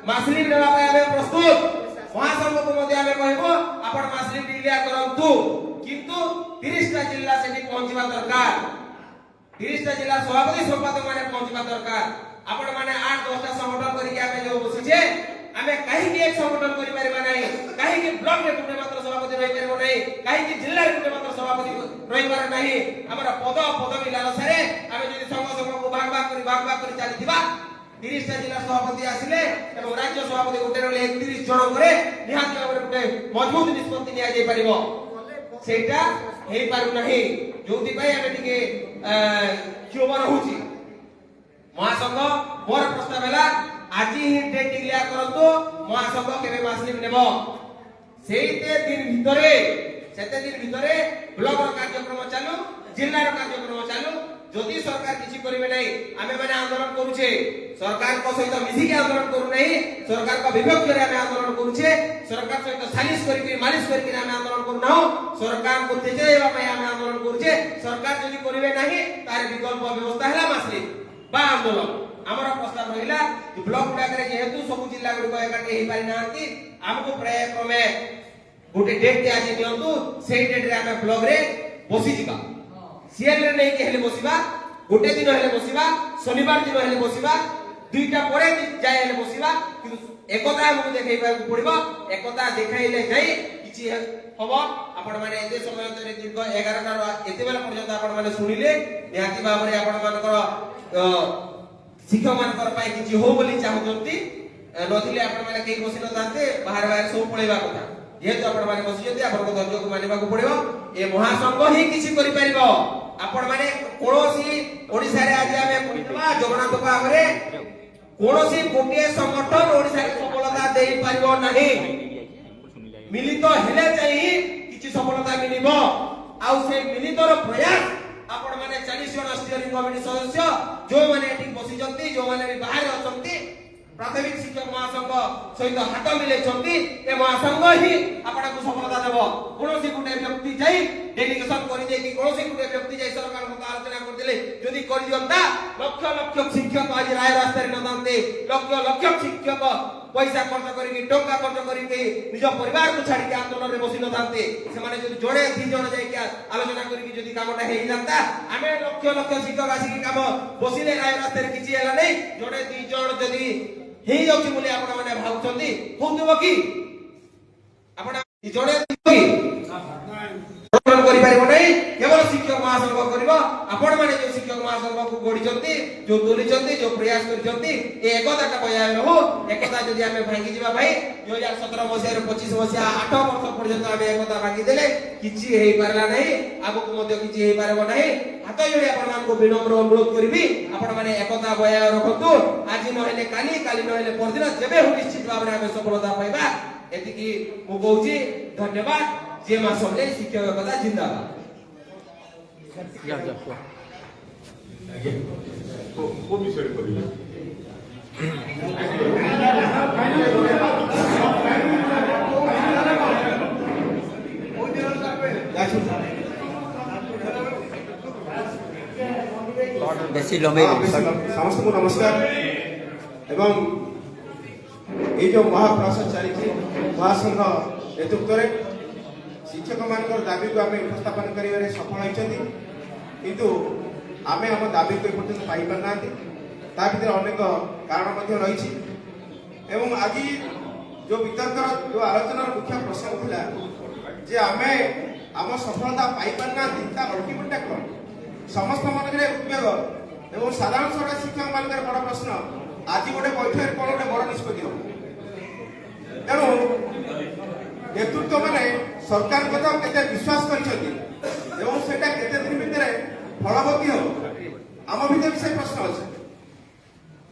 मासली नेबा पय आमे प्रस्तुत महासंघ को मध्ये आमे कहबो आपण मासली डिक्लेयर करंतु किंतु 30 टा जिल्ला सेठी पहुंचबा दरकार 30 टा जिल्ला सभापति संपादक माने पहुंचबा दरकार आपण माने 8-10 टा संगठन करी के आमे जो बसिछे आमे काहे कि एक संगठन करि परबा नाही काहे कि ब्लॉक रे गुटे मात्र सभापति रहि परबो नाही काहे कि जिल्ला रे गुटे मात्र सभापति रहि पारे नाही हमरा पदवी लालसारे आमे जदि संघ को भाग भाग करी चलीथिबा 30 टा जिला सभापति आसिले एवं राज्य सभापति गुटे रे 31 जण करे निहात भाबरे गुटे मजबूत निष्पत्ति निया जाय परिबो सेटा हेई पारु नाही जोति पय आमे टिके क्योबर होची महासंघ मोर प्रस्ताव हैला आज ही डेट डिक्लेयर करतो महासंघ केबे मासली नेबो सेते दिन भितरे ब्लॉक रो कार्यक्रम चालू जिल्ला रो कार्यक्रम चालू जदि सरकार किछि करिवे नै आमे माने आंदोलन करूछे सरकार को सहित मिसी के आंदोलन करू नै सरकार का विपक्ष रे आमे आंदोलन करूछे सरकार सहित सालिश करिके मालिश करिके आमे आंदोलन करू नाउ सरकार को तेजेबा पय आमे आंदोलन करूछे सरकार जदि करिवे नाही तार विकल्प व्यवस्था हैला मासली बा आंदोलन हमर प्रस्ताव रहिला कि ब्लॉक डाकरे जेहेतु सब जिल्ला गुडी को एकाटे हेई पारि नांती हमको प्राय क्रमे गोटे डेट ते आजि नियंतु सेही डेट रे आमे ब्लॉक रे बसी जिबा सीएल रे नै के हेले बसिबा गोटे दिन हेले बसिबा शनिवार दिन हेले बसिबा दुईटा परे जाय हेले बसिबा किंतु एकता हमको देखाइबा पड़िबो एकता देखाइले जाई किछि हबो आपण माने एते समय तरे दीर्घ 11 टा एते बेला पर्यंत आपण माने सुनिले निहाती भाबरे आपण मानकर शिक्षक मानकर पाई किछि हो बोली चाहुचंती नथिले आपण माने केही बसि न जानते बाहर सब पळेबा कथा जेहेतु आपण माने बसिचंती आपण को धैर्य को मानिबा को पड़िबो ए महासंघ ही किछि करि परिबो आपण माने कोनोसी ओडिसा रे आज आमे कहितबा जगन्नाथ बाबरे कोनोसी गोटे संगठन ओडिसा रे सफलता देई परिबो नाही मिलित हेले चाहिँ किछि सफलता मिलिबो आउ से मिलित रो प्रयास आपण माने 40 जन स्टीयरिंग कमिटी सदस्य जो माने एठी बसिचंती जो माने भी बाहर अछंती प्राथमिक शिक्षक महासंघ सहित हाथ मिले ए महासंघ ही आपन को सफलता देव कोनोसी गुटे व्यक्ति जाई डेलीगेशन करि दे कि कोनोसी गुटे व्यक्ति जाई सरकार को आलोचना कर देले जदि कर दियंता लक्ष लक्ष शिक्षक आज राय रास्ता रे नदांते लक्ष लक्ष शिक्षक पैसा खर्च करिके टंका खर्च करिके निज परिवार को छाडी के आंदोलन रे बसि नदांते से माने जदि जोड़े 2 जण जाई के आलोचना करिके जदि कामटा हेई जानता आमे लक्ष लक्ष शिक्षक आसी के काम बसिले राय रास्ता रे किछि हला नै जोड़े 2 जण जदि हेई जाउची बोली आपण माने भाउचंती होउतबो कि आपण जोड़े कि करि पारिबो नै केवल शिक्षक महासंघ करिवो आपण माने जो शिक्षक महासंघ को गोडिचंती जो तोलिचंती जो प्रयास करिचंती ए एकता का बजाय रहू एकता जदि हमें भांगी जिबा भाई 2017 मसिया रे 25 मसिया 8 वर्ष पर्यंत हमें एकता भांगी देले किछि हेई पारला नै आगो मध्ये किछि हेई पारबो नै हाथ जोड़ी आपण मान को विनम्र अनुरोध करबी आपण माने एकता बजाय रखतु आज न हेले काली न हेले परदिन जेबे हो निश्चित भाबरे हमें सफलता पाइबा एतिकी मु कहूची धन्यवाद जे मा सबले शिक्षक एकता जिंदाबाद को विषय करिए বেশি লম্বাই ସମସ୍ତଙ୍କୁ ନମସ୍କାର ଏବଂ ଏଇ ଯେଉଁ ମହାପ୍ରୟାସ ଚାଲିଛି ମହାସଂଘ ନେତୃତ୍ୱରେ ଶିକ୍ଷକମାନଙ୍କର ଦାବିକୁ ଆମେ ଉପସ୍ଥାପନ କରିବାରେ ସଫଳ ହୋଇଛନ୍ତି କିନ୍ତୁ ଆମେ ଆମ ଦାବିକୁ ଏପର୍ଯ୍ୟନ୍ତ ପାଇପାରୁନାହାନ୍ତି ତା ଭିତରେ ଅନେକ କାରଣ ମଧ୍ୟ ରହିଛି ଏବଂ ଆଜି ଯେଉଁ ବିତର୍କର ଯେଉଁ ଆଲୋଚନାର ମୁଖ୍ୟ ପ୍ରସଙ୍ଗ ଥିଲା ଯେ ଆମେ ଆମ ସଫଳତା ପାଇପାରୁନାହାନ୍ତି ତା ଅଲ୍ଟିମେଟଟା କ'ଣ ସମସ୍ତ ମାନଙ୍କରେ ଉଦ୍ବେଗ ଏବଂ ସାଧାରଣ ସରକାର ଶିକ୍ଷକ ମାନଙ୍କର ବଡ଼ ପ୍ରଶ୍ନ ଆଜି ଗୋଟେ ବୈଠକରେ କ'ଣ ଗୋଟେ ବଡ଼ ନିଷ୍ପତ୍ତି ହେବ ତେଣୁ ନେତୃତ୍ୱ ମାନେ ସରକାରଙ୍କ କଥା କେତେ ବିଶ୍ୱାସ କରିଛନ୍ତି ଏବଂ ସେଟା କେତେ ଦିନ ଭିତରେ ଫଳବତୀ ହେବ ଆମ ଭିତରେ ସେ ପ୍ରଶ୍ନ ଅଛି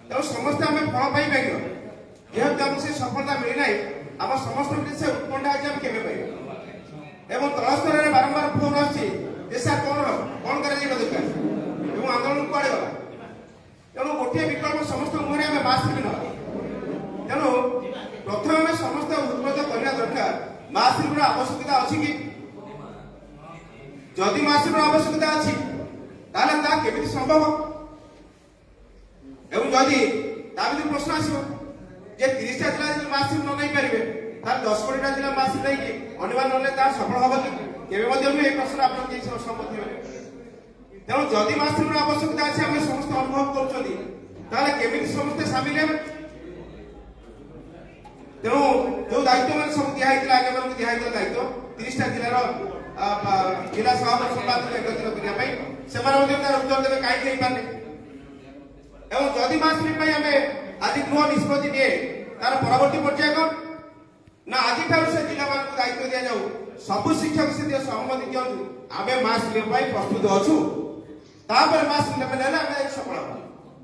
ତେଣୁ ସମସ୍ତେ ଆମେ ଫଳ ପାଇପାରିବା ଯେହେତୁ ଆମକୁ ସେ ସଫଳତା ମିଳିନାହିଁ ଆମ ସମସ୍ତଙ୍କ ଭିତରେ ସେ ଉତ୍କଣ୍ଠା ଅଛି ଆମେ କେବେ ପାଇବା ଏବଂ ତଳ ସ୍ତରରେ ବାରମ୍ବାର ଫୋନ୍ ଆସୁଛି ଯେ ସାର୍ କ'ଣ ହେବ କ'ଣ କରାଯିବା ଦରକାର ଏବଂ ଆନ୍ଦୋଳନ କୁଆଡ଼େ ଗଲା ତେଣୁ ଗୋଟିଏ ବିକଳ୍ପ ସମସ୍ତଙ୍କ ମୁହଁରେ ଆମେ ମାସ୍କ ବି ନେବା ତେଣୁ ପ୍ରଥମେ ଆମେ ସମସ୍ତେ ଉଦ୍ବୋଧ କରିବା ଦରକାର ମାସ୍କର ଆବଶ୍ୟକତା ଅଛି କି ଯଦି ମାସ୍କର ଆବଶ୍ୟକତା ଅଛି ତାହେଲେ ତାହା କେମିତି ସମ୍ଭବ ଏବଂ ଯଦି ତା ଭିତରେ ପ୍ରଶ୍ନ ଆସିବ ଯେ 30ଟା ଜିଲ୍ଲା ଯଦି ମାସ୍କ ନ ନେଇପାରିବେ ତାହେଲେ 10 କୋଟିଟା ଜିଲ୍ଲା ମାସ୍କ ନେଇକି ଅନ୍ୟମାନେ ନହେଲେ ତାହା ସଫଳ ହେବ କି କେବେ ମଧ୍ୟ ବି ଏହି ପ୍ରଶ୍ନ ଆପଣ କେହି ସମ୍ମତ ହେବେ ତେଣୁ ଯଦି ମାସ୍କର ଆବଶ୍ୟକତା ଅଛି ଆମେ ସମସ୍ତେ ଅନୁଭବ କରୁଛନ୍ତି ତାହେଲେ କେମିତି ସମସ୍ତେ ସାମିଲ ହେବେ ତେଣୁ ଯୋଉ ଦାୟିତ୍ୱ ମାନେ ସବୁ ଦିଆହେଇଥିଲା ଆଗମାନଙ୍କୁ ଦିଆହେଇଥିଲା ଦାୟିତ୍ୱ 30ଟା ଜିଲ୍ଲାର ଜିଲ୍ଲା ସଭାପତି ସମ୍ପାଦକ ଏକତ୍ରିତ କରିବା ପାଇଁ ସେମାନେ ମଧ୍ୟ ତାର ଉତ୍ତର ଦେବେ କାହିଁକି ହେଇପାରୁନି ଏବଂ ଯଦି ମାସ୍କ ପାଇଁ ଆମେ ଆଜି ଗୃହ ନିଷ୍ପତ୍ତି ନିଏ ତାର ପରବର୍ତ୍ତୀ ପର୍ଯ୍ୟାୟ କ'ଣ ନା ଆଜିଠାରୁ ସେ ଜିଲ୍ଲାମାନଙ୍କୁ ଦାୟିତ୍ୱ ଦିଆଯାଉ ସବୁ ଶିକ୍ଷକ ସେ ସହମତି ଦିଅନ୍ତୁ ଆମେ ମାସ୍କ ନେବା ପାଇଁ ପ୍ରସ୍ତୁତ ଅଛୁ ତାପରେ ମାସ୍କ ନେଲେ ଆମେ ସଫଳ ହେବା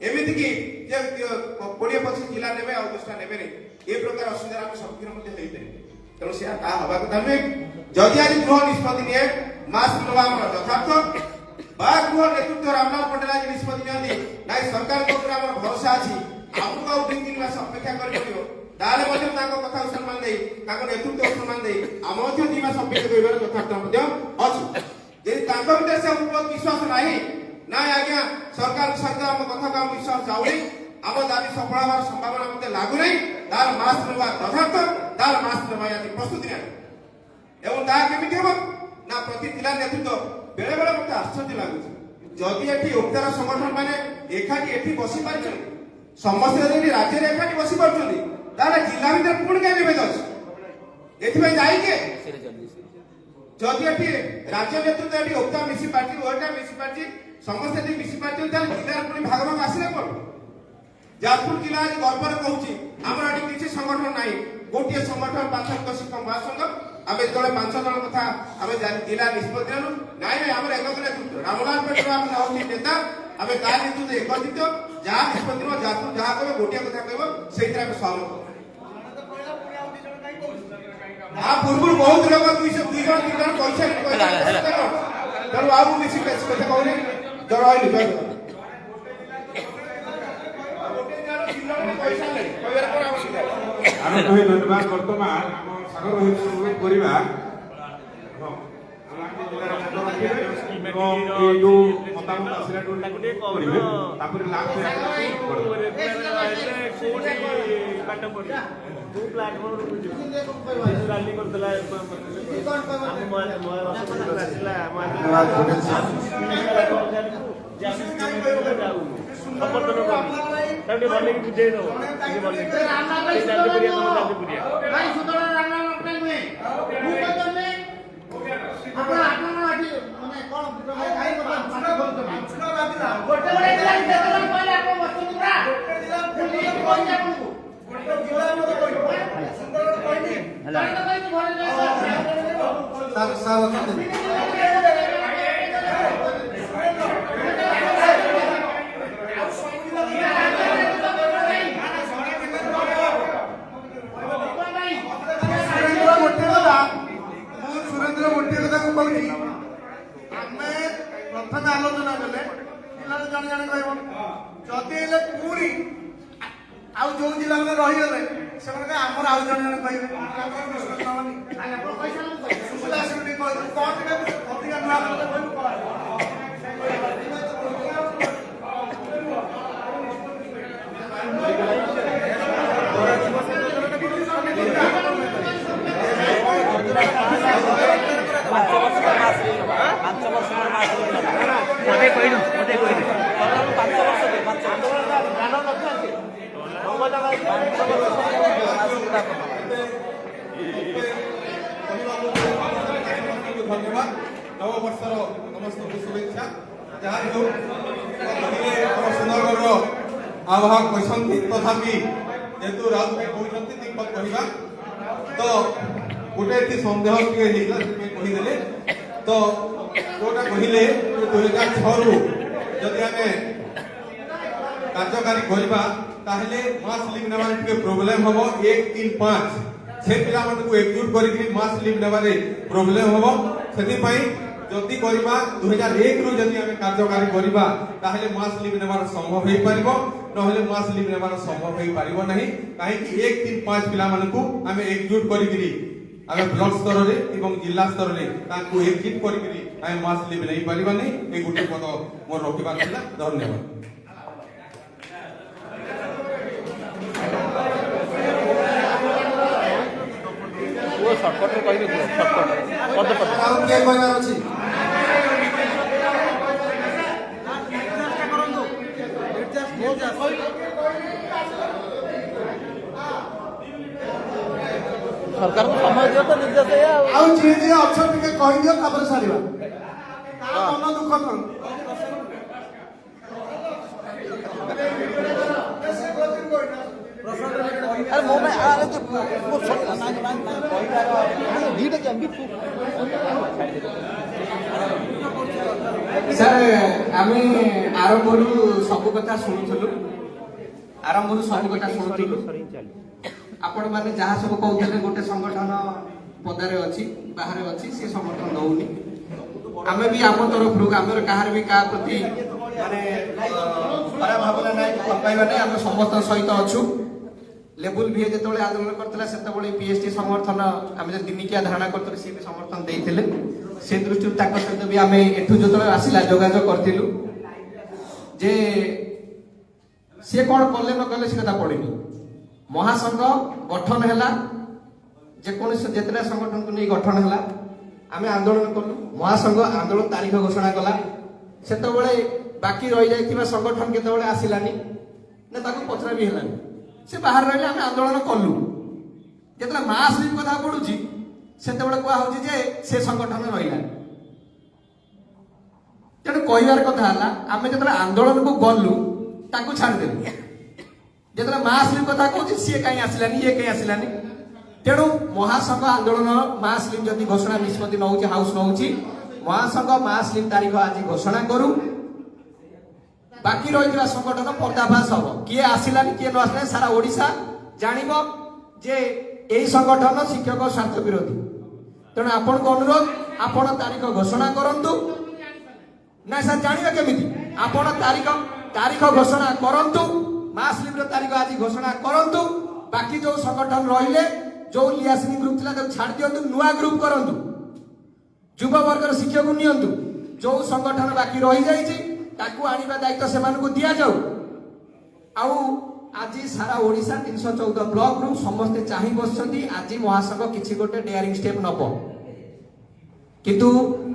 ଏମିତିକି ଯେ 20-25 ଜିଲ୍ଲା ନେବେ ଆଉ 10ଟା ନେବେନି ଏ ପ୍ରକାର ଅସୁବିଧାର ଆମେ ସମ୍ମୁଖୀନ ମଧ୍ୟ ହେଇପାରିବେ ତେଣୁ ସେ ତାହା ହେବା କଥା ନୁହେଁ ଯଦି ଆଜି ଗୃହ ନିଷ୍ପତ୍ତି ନିଏ ମାସ୍କ ନେବା ଆମର ଯଥାର୍ଥ ବା ଗୃହ ନେତୃତ୍ୱ ରାମନାଥ ପଟେଲ ଆଜି ନିଷ୍ପତ୍ତି ନିଅନ୍ତି ନାଇଁ ସରକାରଙ୍କ ଉପରେ ଆମର ଭରସା ଅଛି ଆମକୁ ଆଉ 2-3 ମାସ ଅପେକ୍ଷା କରିବାକୁ ପଡ଼ିବ ତାହେଲେ ମଧ୍ୟ ତାଙ୍କ କଥାକୁ ସମ୍ମାନ ଦେଇ ତାଙ୍କ ନେତୃତ୍ୱକୁ ସମ୍ମାନ ଦେଇ ଆମ ମଧ୍ୟ 2 ମାସ ଅପେକ୍ଷା କରିବାର ଯଥାର୍ଥ ମଧ୍ୟ ଅଛି ଯଦି ତାଙ୍କ ଭିତରେ ସେ ବିଶ୍ୱାସ ନାହିଁ ନାଇଁ ଆଜ୍ଞା ସରକାରଙ୍କ ସହିତ ଆମ କଥାକୁ ଆମ ବିଶ୍ୱାସ ଯାଉନି ଆମ ଦାବି ସଫଳ ହେବାର ସମ୍ଭାବନା ମତେ ଲାଗୁନାହିଁ ତାର ମାସ୍କ ନେବା ଯଥାର୍ଥ ତାର ମାସ୍କ ନେବା ଆଜି ପ୍ରସ୍ତୁତି ନାହିଁ ଏବଂ ତାହା କେମିତି ହେବ ନା ପ୍ରତି ଜିଲ୍ଲା ନେତୃତ୍ୱ ବେଳେ ବେଳେ ମତେ ଆଶ୍ଚର୍ଯ୍ୟ ଲାଗୁଛି ଯଦି ଏଠି ଓକ୍ତାର ସଂଗଠନ ମାନେ ଏକାଠି ଏଠି ବସି ପାରିଛନ୍ତି ସମସ୍ତେ ଯଦି ରାଜ୍ୟରେ ଏକାଠି ବସି ପାରୁଛନ୍ତି ତାହେଲେ ଜିଲ୍ଲା ଭିତରେ ପୁଣି କାହିଁ ବିଭେଦ ଅଛି ଏଥିପାଇଁ ଦାୟୀ କିଏ ଯଦି ଏଠି ରାଜ୍ୟ ନେତୃତ୍ୱ ଏଠି ଓକ୍ତା ମିଶି ପାରିଛି ଓଟା ମିଶି ପାରିଛି ସମସ୍ତେ ଯଦି ମିଶି ପାରିଛନ୍ତି ତାହେଲେ ଜିଲ୍ଲାର ପୁଣି ଭାଗ ଭାଗ ଆସିଲେ କ'ଣ ଯାଜପୁର ଜିଲ୍ଲା ଆଜି ଗର୍ବରେ କହୁଛି ଆମର ଏଠି କିଛି ସଂଗଠନ ନାହିଁ ଗୋଟିଏ ସଂଗଠନ ପ୍ରାଥମିକ ଶିକ୍ଷକ ମହାସଂଘ ଆମେ ଯେତେବେଳେ 5 ଜଣ କଥା ଆମେ ଜିଲ୍ଲା ନିଷ୍ପତ୍ତି ନେଲୁ ନାଇଁ ଆମର ଏକକ ନେତୃତ୍ୱ ରାମନାଥ ପଟେଲ ଆମେ ହଉଛି ନେତା ଆମେ ତା ନେତୃତ୍ୱ ଏକତ୍ରିତ ଯାହା ନିଷ୍ପତ୍ତି ନେବ ଯାଜପୁର ଯାହା କହିବ ଗୋଟିଏ କଥା କହିବ ସେଇଥିରେ ଆମେ ସହମତ ତା ପୂର୍ବରୁ ବହୁତ ଲୋକ 2 ଜଣ 3 ଜଣ କହିସାରିଲେ ତେଣୁ ଆଉ ମୁଁ ବେଶୀ କଥା କହୁନି ଜଣ ରହିଲି ଆମେ କହି ଧନ୍ୟବାଦ ବର୍ତ୍ତମାନ ଆମ ସାଗର ରୋହିତ କରିବା ଯୋଉ ମତାମତ ଆସିଲା କରିବେ ତାପରେ ଲାଷ୍ଟ ବୁଝେଇ ଦବ ଆମେ ପ୍ରଥମେ ଆଲୋଚନା କଲେ ଜିଲ୍ଲାରେ ଜଣେ ଜଣେ କହିବ ଯଦି ହେଲେ ପୁଣି ଆଉ ଯୋଉ ଜିଲ୍ଲା ମାନେ ରହିଗଲେ ସେମାନେ ଆମର ଆଉ ଜଣେ ଜଣେ କହିବେ ଅଧିକା ନୂଆ ধন্যবাদ নববর্ষর সমস্ত শুভেচ্ছা যাହା ହେଉ ଆମ ସୁନ୍ଦରଗଡ଼ର ଆବାହକ କହିଛନ୍ତି ତଥାପି ଯେହେତୁ ରାଉତ ଭାଇ କହୁଛନ୍ତି ଦୀପକ କହିବା ତ ଗୋଟେ ଏଠି ସନ୍ଦେହ ଟିକେ ହେଇଥିଲା ସେଥିପାଇଁ କହିଦେଲେ ତ ଯୋଉଟା କହିଲେ 2006ରୁ ଯଦି ଆମେ କାର୍ଯ୍ୟକାରୀ କରିବା ତାହେଲେ ମାସ୍ ଲିଭ୍ ନେବାରେ ଟିକେ ପ୍ରୋବ୍ଲେମ ହବ 1, 3, 5 ସେ ପିଲାମାନଙ୍କୁ ଏକଜୁଟ କରିକି ମାସ୍ ଲିଭ୍ ନେବାରେ ପ୍ରୋବ୍ଲେମ ହବ ସେଥିପାଇଁ ଯଦି କରିବା 2001ରୁ ଯଦି ଆମେ କାର୍ଯ୍ୟକାରୀ କରିବା ତାହେଲେ ମାସ୍ ଲିଭ୍ ନେବାର ସମ୍ଭବ ହେଇପାରିବ ନହେଲେ ମାସ୍ ଲିଭ୍ ନେବାର ସମ୍ଭବ ହେଇପାରିବ ନାହିଁ କାହିଁକି 1, 3, 5 ପିଲାମାନଙ୍କୁ ଆମେ ଏକଜୁଟ କରିକିରି ଆମେ ବ୍ଲକ ସ୍ତରରେ ଏବଂ ଜିଲ୍ଲା ସ୍ତରରେ ତାଙ୍କୁ ଏକଜୁଟ କରିକିରି ଆମେ ମାସ୍ ଲିଭ୍ ନେଇପାରିବା ନାହିଁ ଏ ଗୋଟେ ପଦ ମୋର ରଖିବାର ଥିଲା ଧନ୍ୟବାଦ। ସର୍ଟକଟ୍ରେ କହିବେ ସର୍ଟକଟ୍ ଆଉ କିଏ କହିବାର ଅଛି? ସରକାର ସମୟ ଦିଅ ତ ନିର୍ଦ୍ଦେଶ ଏଇଆ ଆଉ ଯିଏ ଯିଏ ଅଛ ଟିକେ କହିଦିଅ ତାପରେ ସାରିବା। ମନ ଦୁଃଖ କଣ? ଆରେ ମୋ ପାଇଁ ଆରେ ଦୁଇଟା କେମିତି ସାର୍ ଆମେ ଆରମ୍ଭରୁ ସବୁ କଥା ଶୁଣୁଥିଲୁ ଆପଣ ମାନେ ଯାହା ସବୁ କହୁଥିଲେ ଗୋଟେ ସଂଗଠନ ପଦାରେ ଅଛି ବାହାରେ ଅଛି ସେ ସଂଗଠନ ଦଉନି ଆମେ ବି ଆମ ତରଫରୁ ଆମର କାହାର ବି କାହା ପ୍ରତି ମାନେ ଖରାପ ଭାବନା ନାହିଁ ଭଲ ପାଇବା ନାହିଁ ଆମେ ସମସ୍ତଙ୍କ ସହିତ ଅଛୁ ଲେବୁଲ ବି ଯେତେବେଳେ ଆନ୍ଦୋଳନ କରିଥିଲା ସେତେବେଳେ ପିଏସଟି ସମର୍ଥନ ଆମେ ଯେ ଦିନିକିଆ ଧାରଣା କରିଥିଲୁ ସେ ବି ସମର୍ଥନ ଦେଇଥିଲେ ସେ ଦୃଷ୍ଟିରୁ ତାଙ୍କ ସହିତ ବି ଆମେ ଏଠୁ ଯେତେବେଳେ ଆସିଲା ଯୋଗାଯୋଗ କରିଥିଲୁ ଯେ ସିଏ କ'ଣ କଲେ ନ କଲେ ସେ କଥା ପଡ଼ିନି ମହାସଂଘ ଗଠନ ହେଲା ଯେକୌଣସି ଯେତେଟା ସଂଗଠନକୁ ନେଇ ଗଠନ ହେଲା ଆମେ ଆନ୍ଦୋଳନ କଲୁ ମହାସଂଘ ଆନ୍ଦୋଳନ ତାରିଖ ଘୋଷଣା କଲା ସେତେବେଳେ ବାକି ରହିଯାଇଥିବା ସଂଗଠନ କେତେବେଳେ ଆସିଲାନି ନା ତାକୁ ପଚରା ବି ହେଲାନି ସେ ବାହାରେ ରହିଲେ ଆମେ ଆନ୍ଦୋଳନ କଲୁ ଯେତେବେଳେ ମାସ୍ ଲିଭ୍ କଥା ପଡୁଛି ସେତେବେଳେ କୁହାହଉଛି ଯେ ସେ ସଂଗଠନ ରହିଲାନି ତେଣୁ କହିବାର କଥା ହେଲା ଆମେ ଯେତେବେଳେ ଆନ୍ଦୋଳନକୁ ଗଲୁ ତାକୁ ଛାଡ଼ିଦେଲୁ ଯେତେବେଳେ ମାସ୍ ଲିଭ୍ କଥା କହୁଛି ସିଏ କାହିଁ ଆସିଲାନି ଇଏ କାହିଁ ଆସିଲାନି ତେଣୁ ମହାସଂଘ ଆନ୍ଦୋଳନ ମାସ୍ ଲିଭ୍ ଯଦି ଘୋଷଣା ନିଷ୍ପତ୍ତି ନଉଛି ହାଉସ ନଉଛି ମହାସଂଘ ମାସ୍ ଲିଭ୍ ତାରିଖ ଆଜି ଘୋଷଣା କରୁ ବାକି ରହିଥିବା ସଂଗଠନ ପର୍ଦ୍ଦାଫାଶ ହବ କିଏ ଆସିଲାନି କିଏ ନ ଆସିଲାନି ସାରା ଓଡ଼ିଶା ଜାଣିବ ଯେ ଏହି ସଂଗଠନ ଶିକ୍ଷକ ସ୍ୱାର୍ଥ ବିରୋଧୀ ତେଣୁ ଆପଣଙ୍କୁ ଅନୁରୋଧ ଆପଣ ତାରିଖ ଘୋଷଣା କରନ୍ତୁ ନା ସାର୍ ଜାଣିବେ କେମିତି ଆପଣ ତାରିଖ ଘୋଷଣା କରନ୍ତୁ ମାସ୍ ଲିଭ୍ର ତାରିଖ ଆଜି ଘୋଷଣା କରନ୍ତୁ ବାକି ଯୋଉ ସଂଗଠନ ରହିଲେ ଯୋଉ ଲିଆସିନି ଗ୍ରୁପ ଥିଲା ତାକୁ ଛାଡ଼ି ଦିଅନ୍ତୁ ନୂଆ ଗ୍ରୁପ କରନ୍ତୁ ଯୁବ ବର୍ଗର ଶିକ୍ଷକ ନିଅନ୍ତୁ ଯୋଉ ସଂଗଠନ ବାକି ରହିଯାଇଛି ତାକୁ ଆଣିବା ଦାୟିତ୍ୱ ସେମାନଙ୍କୁ ଦିଆଯାଉ ଆଉ ଆଜି ସାରା ଓଡ଼ିଶା 314 ବ୍ଲକରୁ ସମସ୍ତେ ଚାହିଁ ବସିଛନ୍ତି ଆଜି ମହାସଂଘ କିଛି ଗୋଟେ ଡେୟାରିଂ ଷ୍ଟେପ୍ ନବ କିନ୍ତୁ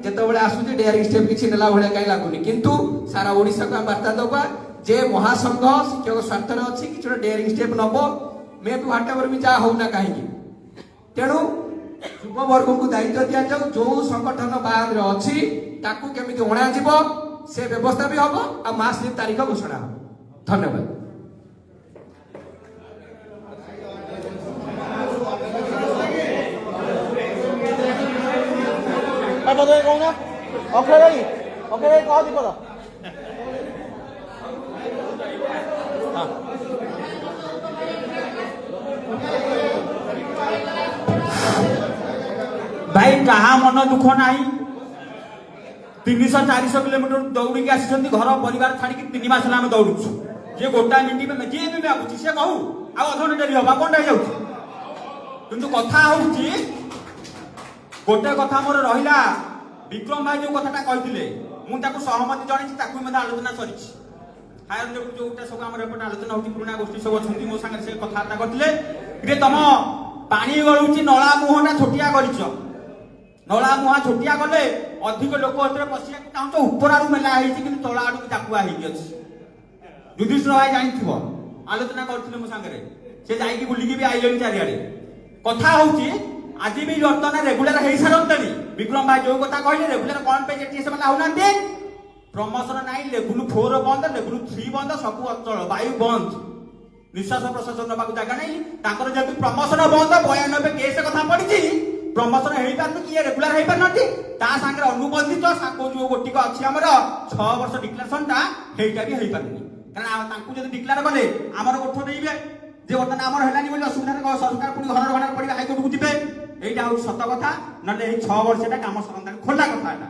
ଯେତେବେଳେ ଆସୁଛି ଡେୟାରିଂ ଷ୍ଟେପ୍ କିଛି ନେଲା ଭଳିଆ କାହିଁ ଲାଗୁନି କିନ୍ତୁ ସାରା ଓଡ଼ିଶାକୁ ଆମେ ବାର୍ତ୍ତା ଦେବା ଯେ ମହାସଂଘ ଶିକ୍ଷକ ସ୍ୱାର୍ଥରେ ଅଛି କିଛି ଗୋଟେ ଡେୟାରିଂ ଷ୍ଟେପ୍ ନବ maybe whatever be ଯାହା ହଉନା କାହିଁକି ତେଣୁ ଯୁବ ବର୍ଗଙ୍କୁ ଦାୟିତ୍ୱ ଦିଆଯାଉ ଯୋଉ ସଂଗଠନ ବାହାରେ ଅଛି ତାକୁ କେମିତି ଅଣାଯିବ ସେ ବ୍ୟବସ୍ଥା ବି ହବ ଆଉ ମାସ୍ ଲିଭ୍ ତାରିଖ ଘୋଷଣା ହବ ଧନ୍ୟବାଦ କହୁନା ଅକ୍ଷୟ ଭାଇ କହ ଦୀପଦ भाई कहा मन दुख ना 300-400 किलोमीटर दौड़ी आसी घर परिवार छाड़ी 3 मास आम दौड़ू जी गोटा मिनिट में जी भी मागुची सी कहू आधे डेरी हवा कौन हो किंतु कथा हूँ गोटे कथा मोर रहा विक्रम भाई जो कथा कहते मुझे सहमति जन आलोचना सरी हायर लेवल जोटा सब आम आलोचना होती पुराणा गोष्ठी सब अच्छी मो सागर से कथबार्ता करते तुम पानी गलुची नला मुहटा छोटिया कर ନଳା ମୁହାଁ ଛୋଟିଆ ଗଲେ ଅଧିକ ଲୋକ ଏଥିରେ ପଶିବାକୁ ଚାହୁଁଛ, ଉପର ଆଡୁ ମେଲା ହେଇଛି କିନ୍ତୁ ତଳ ଆଡକୁ ଚାକୁଆ ହେଇକି ଅଛି। ଯୁଧିଷ୍ଠିର ଭାଇ ଜାଣିଥିବ, ଆଲୋଚନା କରୁଥିଲେ ମୋ ସାଙ୍ଗରେ, ସେ ଯାଇକି ବୁଲିକି ବି ଆଇଲେଣି ଚାରିଆଡେ। କଥା ହଉଛି ଆଜି ବି ବର୍ତ୍ତମାନ ରେଗୁଲାର ହେଇସାରନ୍ତେଣି। ବିକ୍ରମ ଭାଇ ଯୋଉ କଥା କହିଲେ ରେଗୁଲାର କଣ ପାଇଁ ଏଠି ସେମାନେ ଆଉନାହାନ୍ତି? ପ୍ରମୋସନ ନାହିଁ, ଲେବୁଲ 4 ବନ୍ଦ, ଲେବୁଲ 3 ବନ୍ଦ, ସବୁ ଅଚଳ, ବାୟୁ ବନ୍ଦ, ନିଶ୍ୱାସ ପ୍ରଶ୍ୱାସ ନେବାକୁ ଜାଗା ନାହିଁ ତାଙ୍କର। ଯେହେତୁ ପ୍ରମୋସନ ବନ୍ଦ, 92 କେସ୍ କଥା ପଡିଛି, ପ୍ରମୋସନ ହେଇପାରୁନି, କିଏ ରେଗୁଲାର ହେଇପାରୁନାହାନ୍ତି। ତା ସାଙ୍ଗରେ ଅନୁବନ୍ଧିତ ଯୋଉ ଗୋଟିକ ଅଛି ଆମର 6 ବର୍ଷ ଡିକ୍ଲାରେସନ ଟା, ସେଇଟା ବି ହେଇପାରୁନି। କାରଣ ତାଙ୍କୁ ଯଦି ଡିକ୍ଲାର କଲେ ଆମର ଗୋଠ ଦେଇବେ ଯେ ବର୍ତ୍ତମାନ ଆମର ହେଲାନି ବୋଲି ଅସୁବିଧାରେ ସରକାର ପୁଣି ଘର ଭଡା ପଡିବେ, ହାଇକୋର୍ଟକୁ ଯିବେ। এইটা হচ্ছে সত্য কথা, নলে এই 6 বর্ষটা কাম সরকার খোলা কথা এটা।